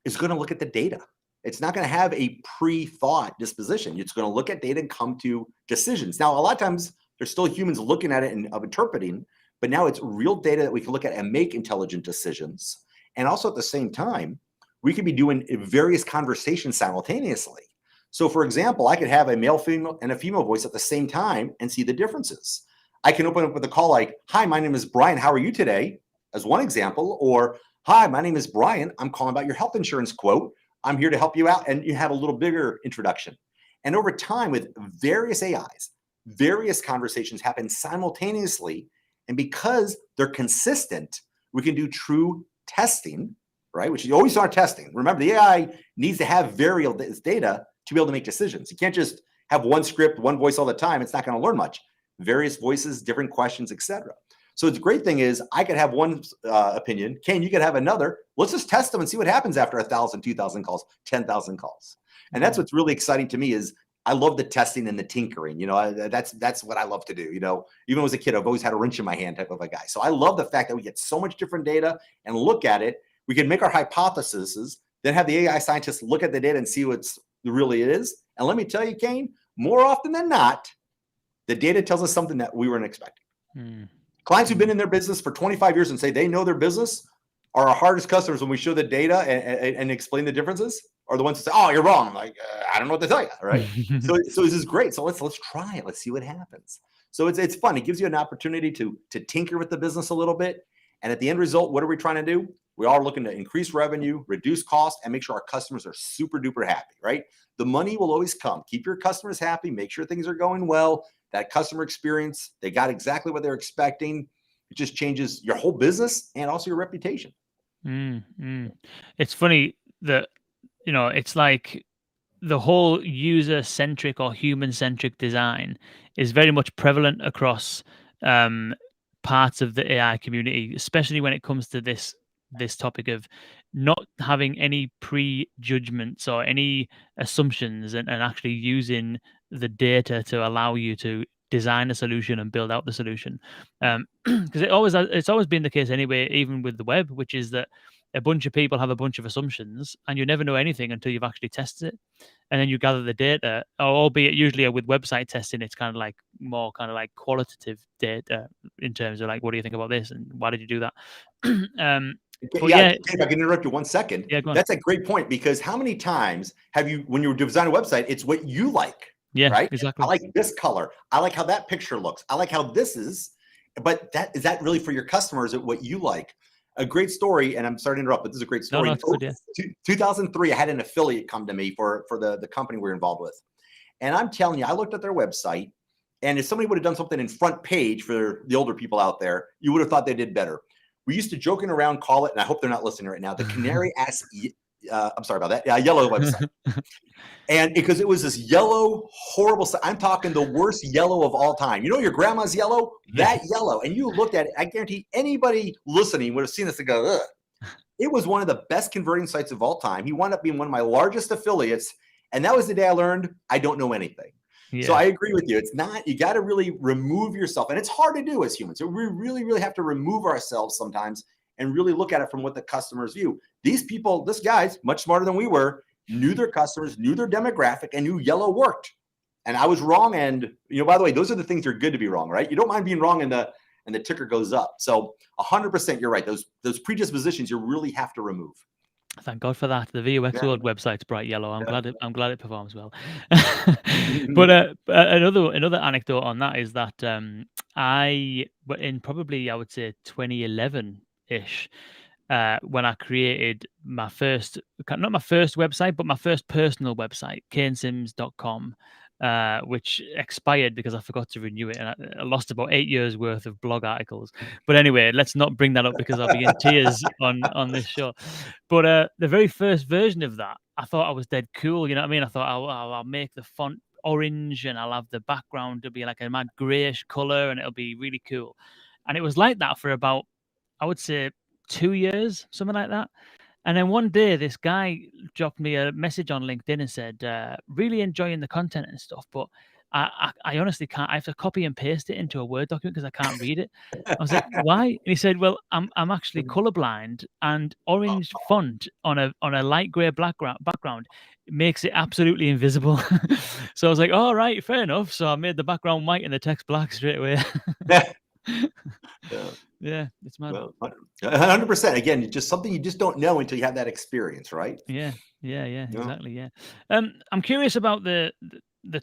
is going to look at the data. It's not going to have a pre-thought disposition. It's going to look at data and come to decisions. Now, a lot of times there's still humans looking at it and of interpreting, but now it's real data that we can look at and make intelligent decisions. And also at the same time, we could be doing various conversations simultaneously. So for example, I could have a male, female, and a female voice at the same time and see the differences. I can open up with a call like, hi, my name is Brian. How are you today? As one example, or hi, my name is Brian. I'm calling about your health insurance quote. I'm here to help you out. And you have a little bigger introduction. And over time with various AIs, various conversations happen simultaneously. And because they're consistent, we can do true testing, right? Which you always start testing. Remember, the AI needs to have variable data to be able to make decisions. You can't just have one script, one voice all the time. It's not going to learn much. Various voices, different questions, etc. So the great thing is I could have one opinion. Ken, you could have another. Let's just test them and see what happens after 1,000, 2,000 calls, 10,000 calls. And that's what's really exciting to me is I love the testing and the tinkering. That's what I love to do. Even as a kid, I've always had a wrench in my hand type of a guy. So I love the fact that we get so much different data and look at it. We can make our hypotheses, then have the AI scientists look at the data and see what's really is. And let me tell you, Kane, more often than not, the data tells us something that we weren't expecting. Clients who've been in their business for 25 years and say they know their business are our hardest customers when we show the data and explain the differences, are the ones that say, oh, you're wrong. I'm like, I don't know what to tell you, right? so this is great. So let's try it. Let's see what happens. So it's fun. It gives you an opportunity to tinker with the business a little bit. And at the end result, what are we trying to do? We are looking to increase revenue, reduce cost, and make sure our customers are super duper happy, right? The money will always come. Keep your customers happy. Make sure things are going well. That customer experience, they got exactly what they're expecting. It just changes your whole business and also your reputation. It's funny that, it's like the whole user-centric or human-centric design is very much prevalent across parts of the AI community, especially when it comes to this topic of not having any prejudgments or any assumptions and actually using the data to allow you to design a solution and build out the solution. Because it's always been the case anyway, even with the web, which is that a bunch of people have a bunch of assumptions and you never know anything until you've actually tested it. And then you gather the data, albeit usually with website testing, it's kind of like more kind of like qualitative data in terms of like, what do you think about this? And why did you do that? If I can interrupt you 1 second, go on. That's a great point, because how many times have you, when you design a website, it's what you like, right? Exactly. I like this color. I like how that picture looks. I like how this is, but is that really for your customers what you like? A great story, and I'm sorry to interrupt, but this is a great story. No, it's good, yeah. 2003, I had an affiliate come to me for the company we're involved with. And I'm telling you, I looked at their website, and if somebody would have done something in front page for the older people out there, you would have thought they did better. We used to joking around call it, and I hope they're not listening right now, the canary ass I'm sorry about that. Yeah, yellow website. And because it was this yellow, horrible, I'm talking the worst yellow of all time. You know, your grandma's yellow, that yellow. And you looked at it, I guarantee anybody listening would have seen this and go, ugh. It was one of the best converting sites of all time. He wound up being one of my largest affiliates. And that was the day I learned I don't know anything. So I agree with you. It's not, you got to really remove yourself. And it's hard to do as humans. So we really, really have to remove ourselves sometimes and really look at it from what the customers view. These people, this guy's much smarter than we were, knew their customers, knew their demographic, and knew yellow worked. And I was wrong. And, you know, by the way, those are the things that are good to be wrong, right? You don't mind being wrong and the ticker goes up. So 100%, you're right. Those predispositions you really have to remove. Thank God for that. The VUX World website's bright yellow. I'm glad it performs well. But another anecdote on that is that I would say 2011-ish, when I created my first, not my first website, but my first personal website, canesims.com, which expired because I forgot to renew it, and I lost about 8 years worth of blog articles. But anyway, let's not bring that up because I'll be in tears on this show. But the very first version of that, I thought I was dead cool. You know what I mean? I thought I'll make the font orange and I'll have the background to be like a mad grayish color and it'll be really cool. And it was like that for about, I would say, 2 years, something like that. And then one day, this guy dropped me a message on LinkedIn and said, really enjoying the content and stuff, but I honestly can't. I have to copy and paste it into a Word document because I can't read it. I was like, why? And he said, well, I'm actually colorblind, and orange font on a light gray background makes it absolutely invisible. So I was like, all right, fair enough. So I made the background white and the text black straight away. Yeah, it's mad. Well, 100%. Again, it's just something you just don't know until you have that experience, right? Yeah, exactly. Yeah. I'm curious about the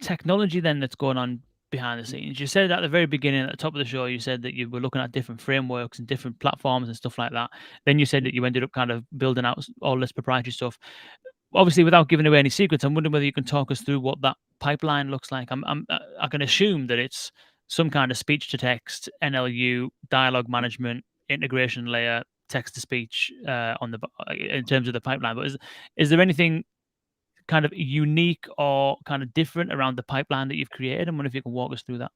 technology then that's going on behind the scenes. You said at the very beginning, at the top of the show, you said that you were looking at different frameworks and different platforms and stuff like that. Then you said that you ended up kind of building out all this proprietary stuff. Obviously, without giving away any secrets, I'm wondering whether you can talk us through what that pipeline looks like. I can assume that it's some kind of speech to text, NLU, dialogue management, integration layer, text to speech in terms of the pipeline. But is there anything kind of unique or kind of different around the pipeline that you've created? I wonder if you can walk us through that.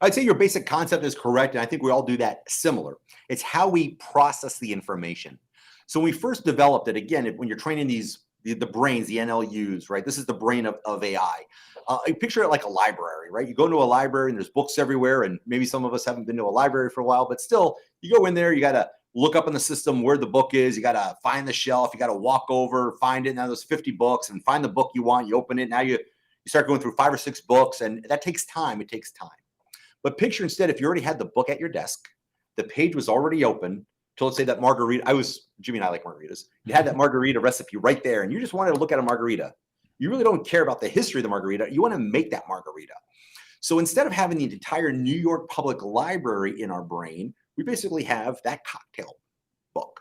I'd say your basic concept is correct, and I think we all do that similar. It's how we process the information. So when we first developed it, again, when you're training the brains, the NLUs, right? This is the brain of AI. I picture it like a library, right? You go into a library and there's books everywhere, and maybe some of us haven't been to a library for a while, but still, you go in there, you got to look up in the system where the book is. You got to find the shelf. You got to walk over, find it. Now there's 50 books, and find the book you want. You open it. Now you start going through 5 or 6 books, and that takes time. It takes time. But picture instead, if you already had the book at your desk, the page was already open. So let's say that margarita, Jimmy and I like margaritas. You had that margarita recipe right there, and you just wanted to look at a margarita. You really don't care about the history of the margarita. You want to make that margarita. So instead of having the entire New York Public Library in our brain, we basically have that cocktail book.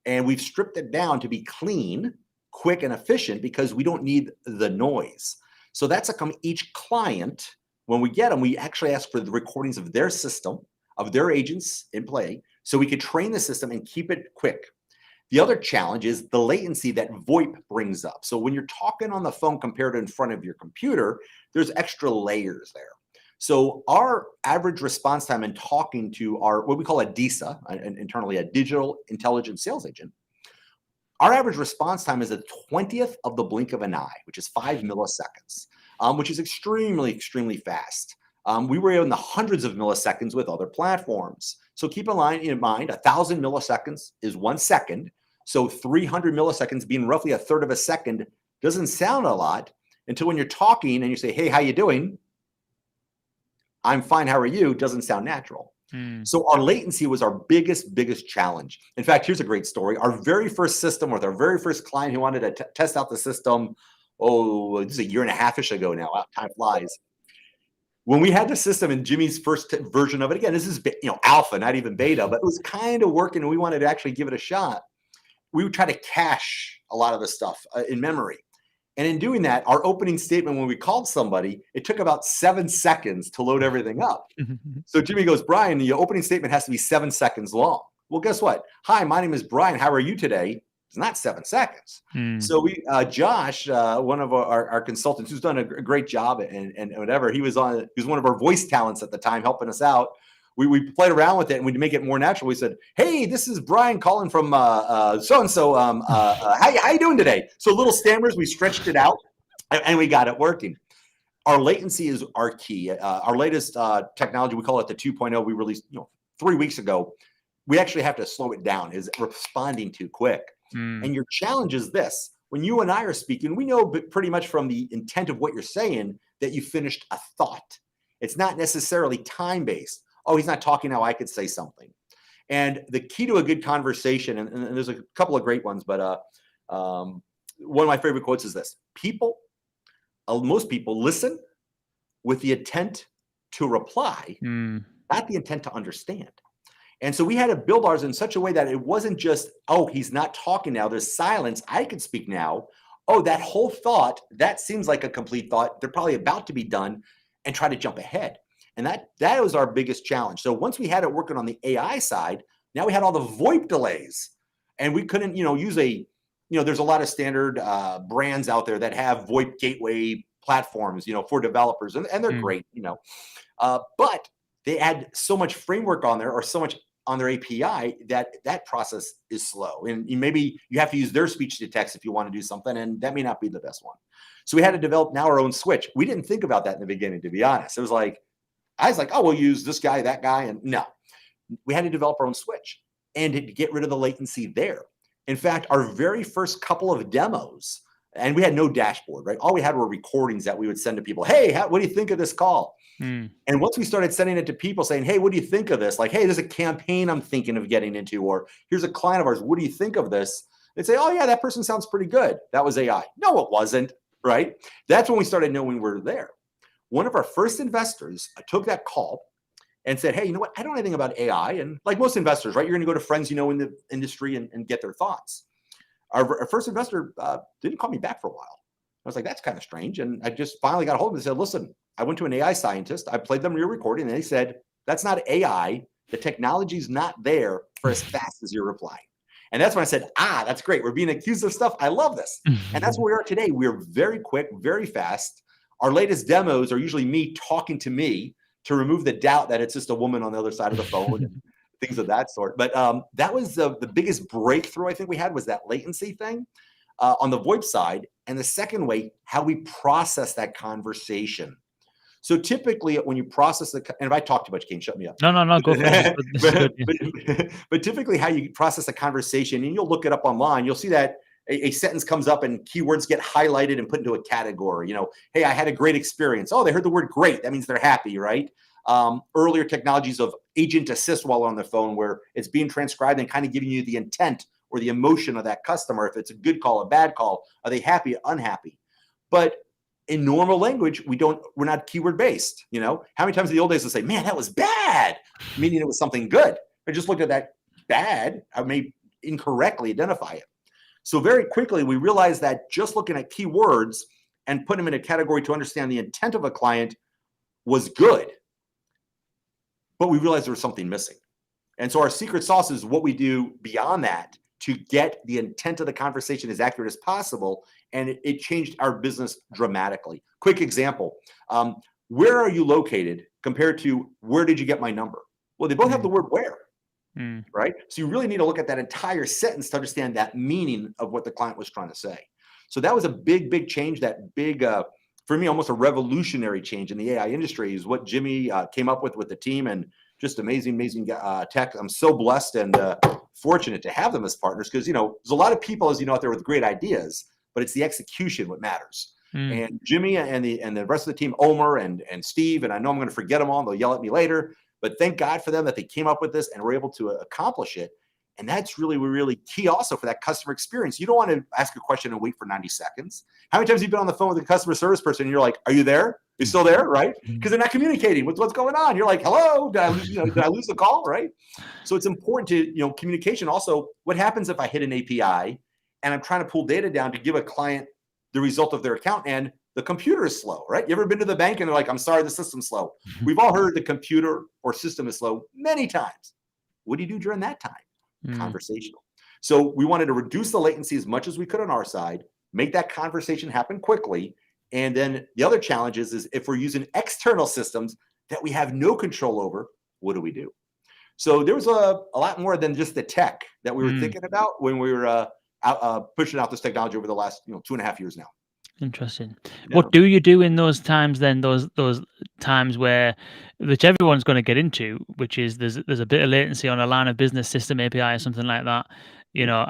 And we've stripped it down to be clean, quick, and efficient because we don't need the noise. So that's each client, when we get them, we actually ask for the recordings of their system, of their agents in play, so we could train the system and keep it quick. The other challenge is the latency that VoIP brings up. So when you're talking on the phone compared to in front of your computer, there's extra layers there. So our average response time in talking to our, what we call a DISA, internally a digital intelligence sales agent, our average response time is a 20th of the blink of an eye, which is 5 milliseconds, which is extremely, extremely fast. We were in the hundreds of milliseconds with other platforms. So keep in mind, 1,000 milliseconds is 1 second. So 300 milliseconds being roughly a third of a second doesn't sound a lot until when you're talking and you say, hey, how you doing? I'm fine, how are you? Doesn't sound natural. So our latency was our biggest challenge. In fact, here's a great story. Our very first system with our very first client who wanted to test out the system, this is a year and a half-ish ago now, time flies. When we had the system in Jimmy's first version of it, again, this is alpha, not even beta, but it was kind of working and we wanted to actually give it a shot. We would try to cache a lot of the stuff in memory. And in doing that, our opening statement, when we called somebody, it took about 7 seconds to load everything up. So Jimmy goes, Brian, the opening statement has to be 7 seconds long. Well, guess what? Hi, my name is Brian. How are you today? It's not 7 seconds. Mm. So Josh, one of our consultants who's done a great job and whatever, he was one of our voice talents at the time, helping us out. We played around with it, and we make it more natural. We said, "Hey, this is Brian calling from so and so. How you doing today?" So little stammers, we stretched it out, and we got it working. Our latency is our key. Our latest technology, we call it the 2.0. We released 3 weeks ago. We actually have to slow it down. Is responding too quick. And your challenge is this: when you and I are speaking, we know pretty much from the intent of what you're saying that you finished a thought. It's not necessarily time-based. Oh, he's not talking now, I could say something. And the key to a good conversation, and there's a couple of great ones, but one of my favorite quotes is this: most people listen with the intent to reply, not the intent to understand. And so we had to build ours in such a way that it wasn't just, oh, he's not talking now, there's silence, I can speak now. Oh, that whole thought, that seems like a complete thought. They're probably about to be done, and try to jump ahead. And that was our biggest challenge. So once we had it working on the AI side, now we had all the VoIP delays, and we couldn't, use there's a lot of standard brands out there that have VoIP gateway platforms, for developers, and they're great, but they add so much framework on there, or so much on their API, that process is slow. And maybe you have to use their speech to text if you want to do something, and that may not be the best one. So we had to develop now our own switch. We didn't think about that in the beginning, to be honest. It was like, I was like, oh, we'll use this guy, that guy. And no, we had to develop our own switch and to get rid of the latency there. In fact, our very first couple of demos, and we had no dashboard, right? All we had were recordings that we would send to people. Hey, what do you think of this call? And once we started sending it to people saying, hey, what do you think of this? Like, hey, there's a campaign I'm thinking of getting into, or here's a client of ours. What do you think of this? They'd say, oh yeah, that person sounds pretty good. That was AI. No, it wasn't, right? That's when we started knowing we were there. One of our first investors took that call and said, hey, you know what? I don't know anything about AI. And like most investors, right? You're going to go to friends, in the industry and get their thoughts. Our first investor didn't call me back for a while. I was like, that's kind of strange. And I just finally got a hold of him and said, listen, I went to an AI scientist. I played them your recording, and they said, that's not AI. The technology's not there for as fast as you're replying. And that's when I said, that's great. We're being accused of stuff. I love this. And that's where we are today. We're very quick, very fast. Our latest demos are usually me talking to me to remove the doubt that it's just a woman on the other side of the phone and things of that sort. But that was the biggest breakthrough I think we had, was that latency thing on the VoIP side. And the second way, how we process that conversation. So typically when you process and if I talk too much, Kane, shut me up. No, go for it. But typically how you process a conversation, and you'll look it up online, you'll see that a sentence comes up and keywords get highlighted and put into a category. Hey, I had a great experience. Oh, they heard the word great. That means they're happy, right? Earlier technologies of agent assist while on the phone, where it's being transcribed and kind of giving you the intent or the emotion of that customer. If it's a good call, a bad call, are they happy, unhappy? But in normal language, we're not keyword based. How many times in the old days they'll say, man, that was bad, meaning it was something good. I just looked at that bad, I may incorrectly identify it. So very quickly, we realized that just looking at keywords and putting them in a category to understand the intent of a client was good. But we realized there was something missing. And so our secret sauce is what we do beyond that to get the intent of the conversation as accurate as possible. And it changed our business dramatically. Quick example. Where are you located compared to where did you get my number? Well, they both have the word where. Right? So you really need to look at that entire sentence to understand that meaning of what the client was trying to say. So that was a big change, that big, for me, almost a revolutionary change in the AI industry is what Jimmy came up with the team, and just amazing tech. I'm so blessed and fortunate to have them as partners, because, there's a lot of people, as out there with great ideas, but it's the execution what matters. And Jimmy and the rest of the team, Omer and Steve, and I know I'm going to forget them all, they'll yell at me later, but thank God for them that they came up with this and were able to accomplish it. And that's really key also for that customer experience. You don't want to ask a question and wait for 90 seconds. How many times have you been on the phone with a customer service person and you're like, are you there? You're still there, right? Because they're not communicating with what's going on. You're like, hello, did I lose the call, right? So it's important to, communication. Also, what happens if I hit an API and I'm trying to pull data down to give a client the result of their account and the computer is slow, right? You ever been to the bank and they're like, I'm sorry, the system's slow. We've all heard the computer or system is slow many times. What do you do during that time? Conversational. So we wanted to reduce the latency as much as we could on our side, make that conversation happen quickly. And then the other challenge is if we're using external systems that we have no control over, what do we do? So there was a lot more than just the tech that we were thinking about when we were pushing out this technology over the last 2.5 years now. Interesting. Yeah. What do you do in those times then? Those times which everyone's going to get into, which is there's a bit of latency on a line of business system API or something like that.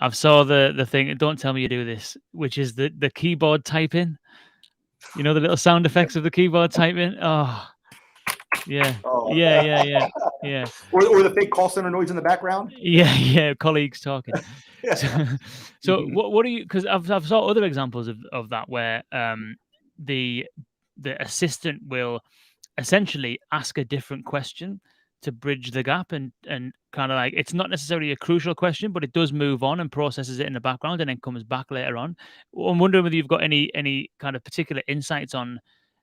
I've saw the thing. Don't tell me you do this, which is the keyboard typing. The little sound effects of the keyboard typing. Oh, yeah, Oh. yeah. Or the fake call center noise in the background. Yeah, colleagues talking. Yeah. So what do you? Because I've saw other examples of that where the assistant will essentially ask a different question to bridge the gap and kind of like it's not necessarily a crucial question, but it does move on and processes it in the background and then comes back later on. I'm wondering whether you've got any kind of particular insights on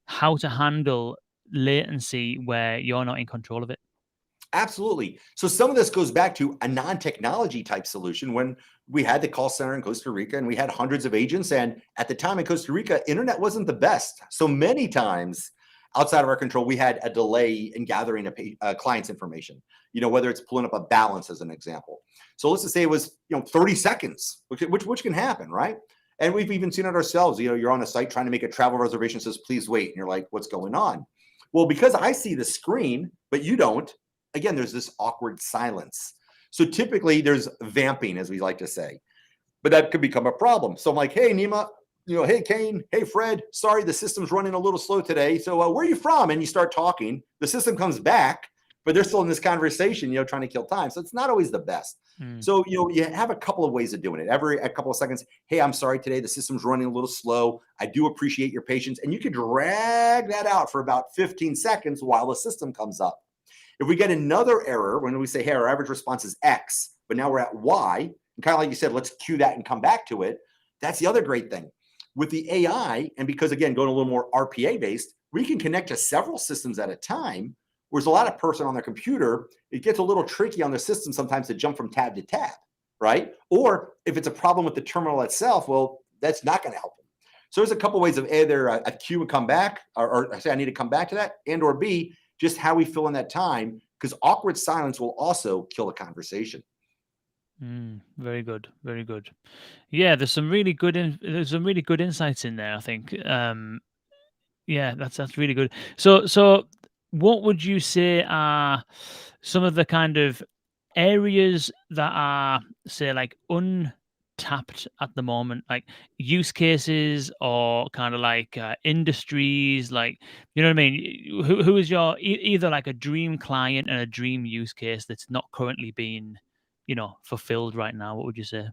how to handle latency where you're not in control of it. Absolutely. So some of this goes back to a non-technology type solution when we had the call center in Costa Rica and we had hundreds of agents. And at the time in Costa Rica, internet wasn't the best. So many times outside of our control, we had a delay in gathering a client's information, whether it's pulling up a balance as an example. So let's just say it was, 30 seconds, which can happen, right? And we've even seen it ourselves. You're on a site trying to make a travel reservation, says, please wait. And you're like, what's going on? Well, because I see the screen, but you don't, again, there's this awkward silence. So typically there's vamping, as we like to say, but that could become a problem. So I'm like, hey, Nima, hey, Kane, hey, Fred, sorry, the system's running a little slow today. So where are you from? And you start talking, the system comes back, but they're still in this conversation, trying to kill time. So it's not always the best. So, you have a couple of ways of doing it. Every a couple of seconds, hey, I'm sorry today, the system's running a little slow. I do appreciate your patience. And you could drag that out for about 15 seconds while the system comes up. If we get another error, when we say, hey, our average response is X, but now we're at Y, and kind of like you said, let's cue that and come back to it. That's the other great thing. With the AI, and because, again, going a little more RPA-based, we can connect to several systems at a time, whereas a lot of person on their computer, it gets a little tricky on their system sometimes to jump from tab to tab, right? Or if it's a problem with the terminal itself, well, that's not going to help them. So there's a couple ways of either a queue and come back, or say I need to come back to that, and or B, just how we fill in that time, because awkward silence will also kill a conversation. Very good, very good. Yeah, there's some really good insights in there, I think. Yeah, that's really good. So what would you say are some of the kind of areas that are, say, like untapped at the moment, like use cases or kind of like industries, like, you know what I mean? Who is your either like a dream client and a dream use case that's not currently being, fulfilled right now? What would you say?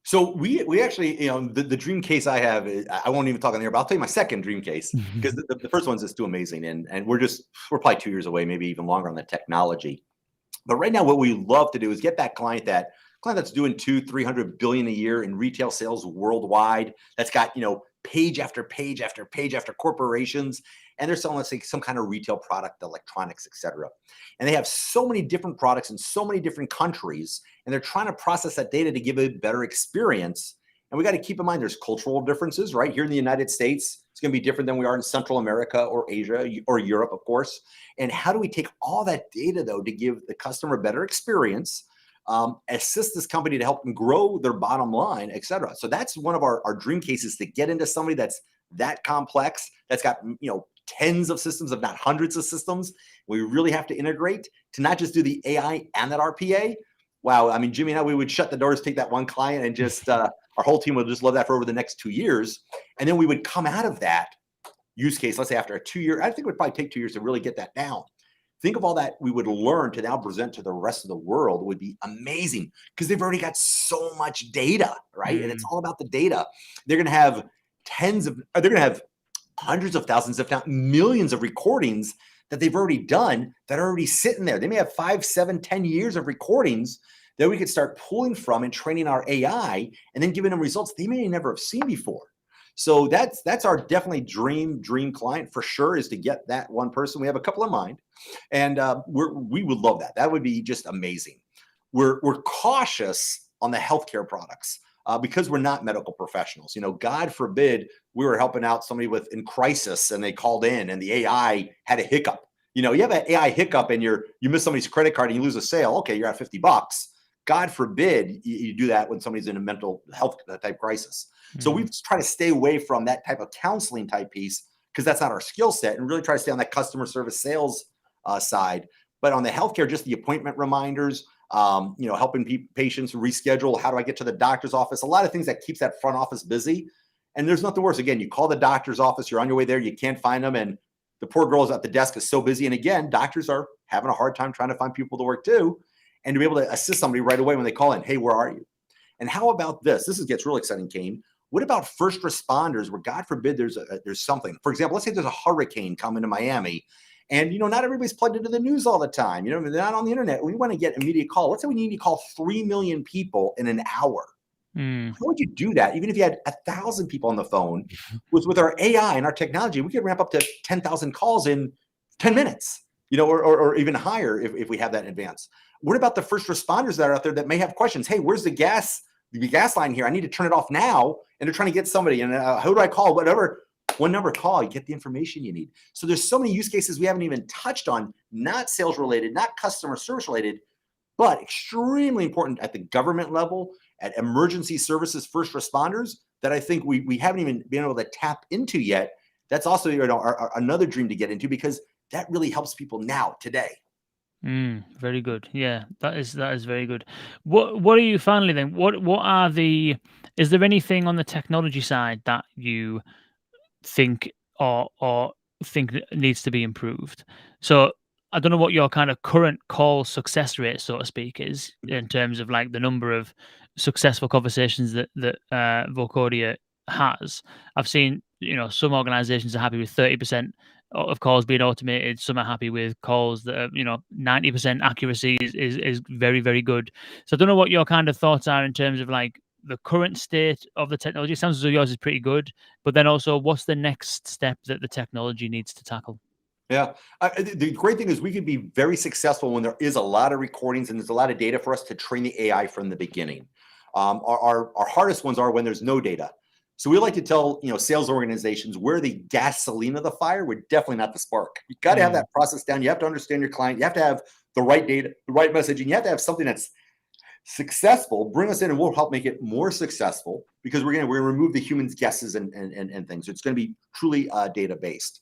So we actually, the dream case I have, I won't even talk on there, but I'll tell you my second dream case, because the first one's just too amazing. And we're probably 2 years away, maybe even longer on the technology. But right now, what we love to do is get that client that's doing 200-300 billion a year in retail sales worldwide. That's got, page after page after page after corporations. And they're selling, let's say, some kind of retail product, electronics, et cetera. And they have so many different products in so many different countries, and they're trying to process that data to give a better experience. And we got to keep in mind there's cultural differences, right? Here in the United States, it's going to be different than we are in Central America or Asia or Europe, of course. And how do we take all that data, though, to give the customer a better experience, assist this company to help them grow their bottom line, et cetera? So that's one of our dream cases, to get into somebody that's that complex, that's got, tens of systems, if not hundreds of systems. We really have to integrate to not just do the AI and that RPA. Wow. I mean, Jimmy and I, we would shut the doors, take that one client, and just our whole team would just love that for over the next 2 years. And then we would come out of that use case, let's say after a 2 year, I think it would probably take 2 years to really get that down. Think of all that we would learn to now present to the rest of the world. It would be amazing, because they've already got so much data, right? And it's all about the data. They're going to have hundreds of thousands, if not millions of recordings that they've already done that are already sitting there. They may have 5, 7, 10 years of recordings that we could start pulling from and training our AI, and then giving them results they may never have seen before. So that's our definitely dream client for sure, is to get that one person. We have a couple in mind, and we would love that. That would be just amazing. We're cautious on the healthcare products. Because we're not medical professionals, God forbid we were helping out somebody in crisis and they called in and the AI had a hiccup. You have an AI hiccup and you miss somebody's credit card and you lose a sale. Okay, you're at $50. God forbid you do that when somebody's in a mental health type crisis. So we try to stay away from that type of counseling type piece because that's not our skill set, and really try to stay on that customer service sales side. But on the healthcare, just the appointment reminders, helping patients reschedule. How do I get to the doctor's office? A lot of things that keeps that front office busy. And there's nothing worse. Again, you call the doctor's office, you're on your way there, you can't find them, and the poor girl at the desk is so busy. And again, doctors are having a hard time trying to find people to work too. And to be able to assist somebody right away when they call in, hey, where are you? And how about this? This gets really exciting, Kane. What about first responders where, God forbid, there's something? For example, let's say there's a hurricane coming to Miami. And, not everybody's plugged into the news all the time. They're not on the internet. We want to get immediate call. Let's say we need to call 3 million people in an hour. How would you do that? Even if you had 1,000 people on the phone, with our AI and our technology, we could ramp up to 10,000 calls in 10 minutes, or even higher if we have that in advance. What about the first responders that are out there that may have questions? Hey, where's the gas line here? I need to turn it off now. And they're trying to get somebody. And who do I call? Whatever. One number call, you get the information you need. So there's so many use cases we haven't even touched on, not sales related, not customer service related, but extremely important at the government level, at emergency services, first responders, that I think we haven't even been able to tap into yet. That's also another dream to get into, because that really helps people now, today. Very good. Yeah, that is very good. What are you finally then? Is there anything on the technology side that you think or think needs to be improved? So I don't know what your kind of current call success rate, so to speak, is in terms of like the number of successful conversations that Vocodia has. I've seen, some organizations are happy with 30% of calls being automated. Some are happy with calls that are, 90% accuracy is very, very good. So I don't know what your kind of thoughts are in terms of like the current state of the technology. It sounds as though yours is pretty good, but then also what's the next step that the technology needs to tackle? Yeah. The great thing is we can be very successful when there is a lot of recordings and there's a lot of data for us to train the AI from the beginning. Our hardest ones are when there's no data. So we like to tell, sales organizations, we're the gasoline of the fire. We're definitely not the spark. You got to have that process down. You have to understand your client. You have to have the right data, the right messaging. You have to have something that's successful. Bring us in and we'll help make it more successful, because we're going to remove the human's guesses and things. It's going to be truly data based.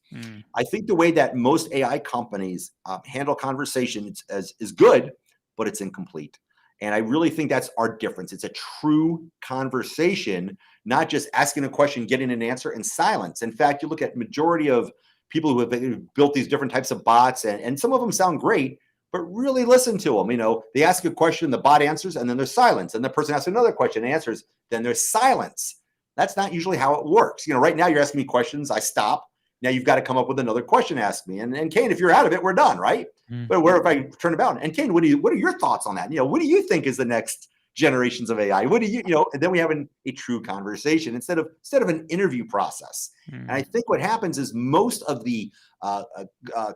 I think the way that most AI companies handle conversation is good, but it's incomplete. And I really think that's our difference. It's a true conversation, not just asking a question, getting an answer, and silence. In fact, you look at majority of people who have built these different types of bots, and some of them sound great, but really listen to them. They ask a question, the bot answers, and then there's silence. And the person asks another question, answers, then there's silence. That's not usually how it works. Right now you're asking me questions, I stop. Now you've got to come up with another question to ask me. And Kane, if you're out of it, we're done, right? But where if I turn about? And Kane, what are your thoughts on that? What do you think is the next generations of AI? What do and then we have a true conversation instead of an interview process. And I think what happens is most of the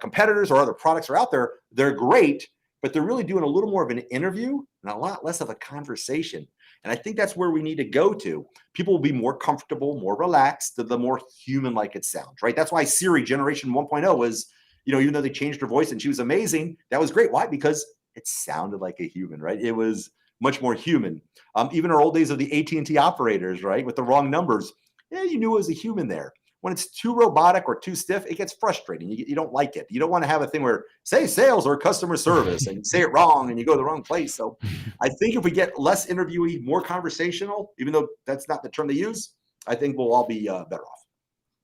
competitors or other products are out there, they're great, but they're really doing a little more of an interview and a lot less of a conversation. And I think that's where we need to go to. People will be more comfortable, more relaxed, the more human-like it sounds, right? That's why Siri Generation 1.0 was, even though they changed her voice and she was amazing, that was great. Why? Because it sounded like a human, right? It was much more human. Even our old days of the AT&T operators, right, with the wrong numbers, you knew it was a human there. When it's too robotic or too stiff, it gets frustrating. You don't like it. You don't want to have a thing where say sales or customer service and you say it wrong and you go to the wrong place. So I think if we get less interviewee, more conversational, even though that's not the term they use, I think we'll all be better off.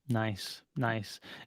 Nice.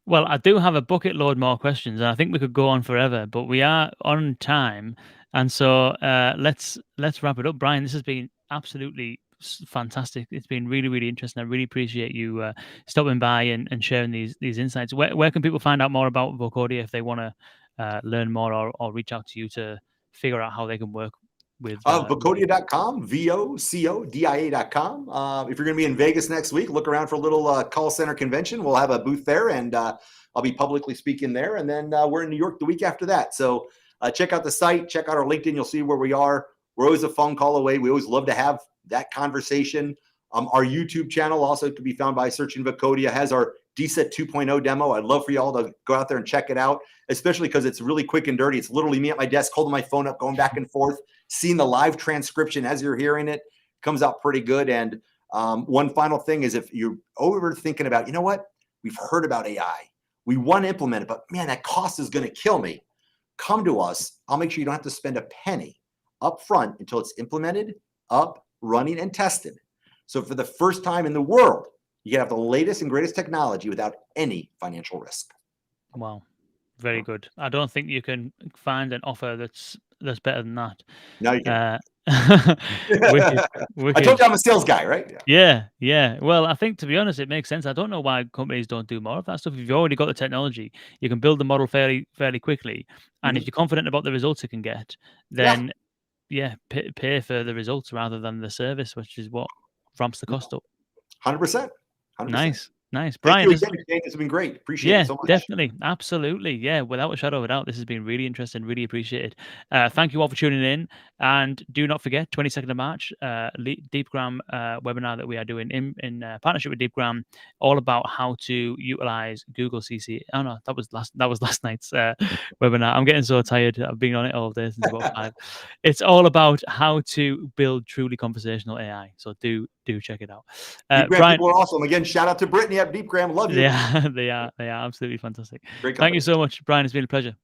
Well, I do have a bucket load more questions, and I think we could go on forever, but we are on time. And so let's wrap it up. Brian, this has been absolutely fantastic. It's been really, really interesting. I really appreciate you stopping by and sharing these insights. Where can people find out more about Vocodia if they want to learn more or reach out to you to figure out how they can work with Vocodia.com, VOCODIA.com. If you're going to be in Vegas next week, look around for a little CallCenter convention. We'll have a booth there, and I'll be publicly speaking there. And then we're in New York the week after that. So check out the site, check out our LinkedIn. You'll see where we are. we're always a phone call away. We always love to have that conversation. Our YouTube channel also can be found by searching Vocodia, has our DSET 2.0 demo. I'd love for you all to go out there and check it out, especially because it's really quick and dirty. It's literally me at my desk holding my phone up, going back and forth, seeing the live transcription as you're hearing it. Comes out pretty good. And one final thing is, if you're over thinking about, you know what, we've heard about AI, we want to implement it, but man, that cost is going to kill me. Come to us. I'll make sure you don't have to spend a penny up front until it's implemented, up, running, and tested. So for the first time in the world, you can have the latest and greatest technology without any financial risk. Wow, very good. I don't think you can find an offer that's better than that. No, you can. Wicked, I told you I'm a sales guy, right? Yeah. Well, I think, to be honest, it makes sense. I don't know why companies don't do more of that stuff. If you've already got the technology, you can build the model fairly quickly, and if you're confident about the results it can get, then pay for the results rather than the service, which is what ramps the cost up. 100%. Nice. Brian, Brian, this has been great. Appreciate it so much. Definitely. Absolutely. Yeah, without a shadow of a doubt, this has been really interesting, really appreciated. Thank you all for tuning in. And do not forget, 22nd of March, Deepgram webinar that we are doing in partnership with Deepgram, all about how to utilize Google CC. Oh no, that was last night's webinar. I'm getting so tired. I've been on it all day since about 5. It's all about how to build truly conversational AI. So do check it out. Brian, people are awesome. Again, shout out to Brittany at Deepgram. Love you. Yeah, they are absolutely fantastic. Great company. Thank you so much, Brian. It's been a pleasure.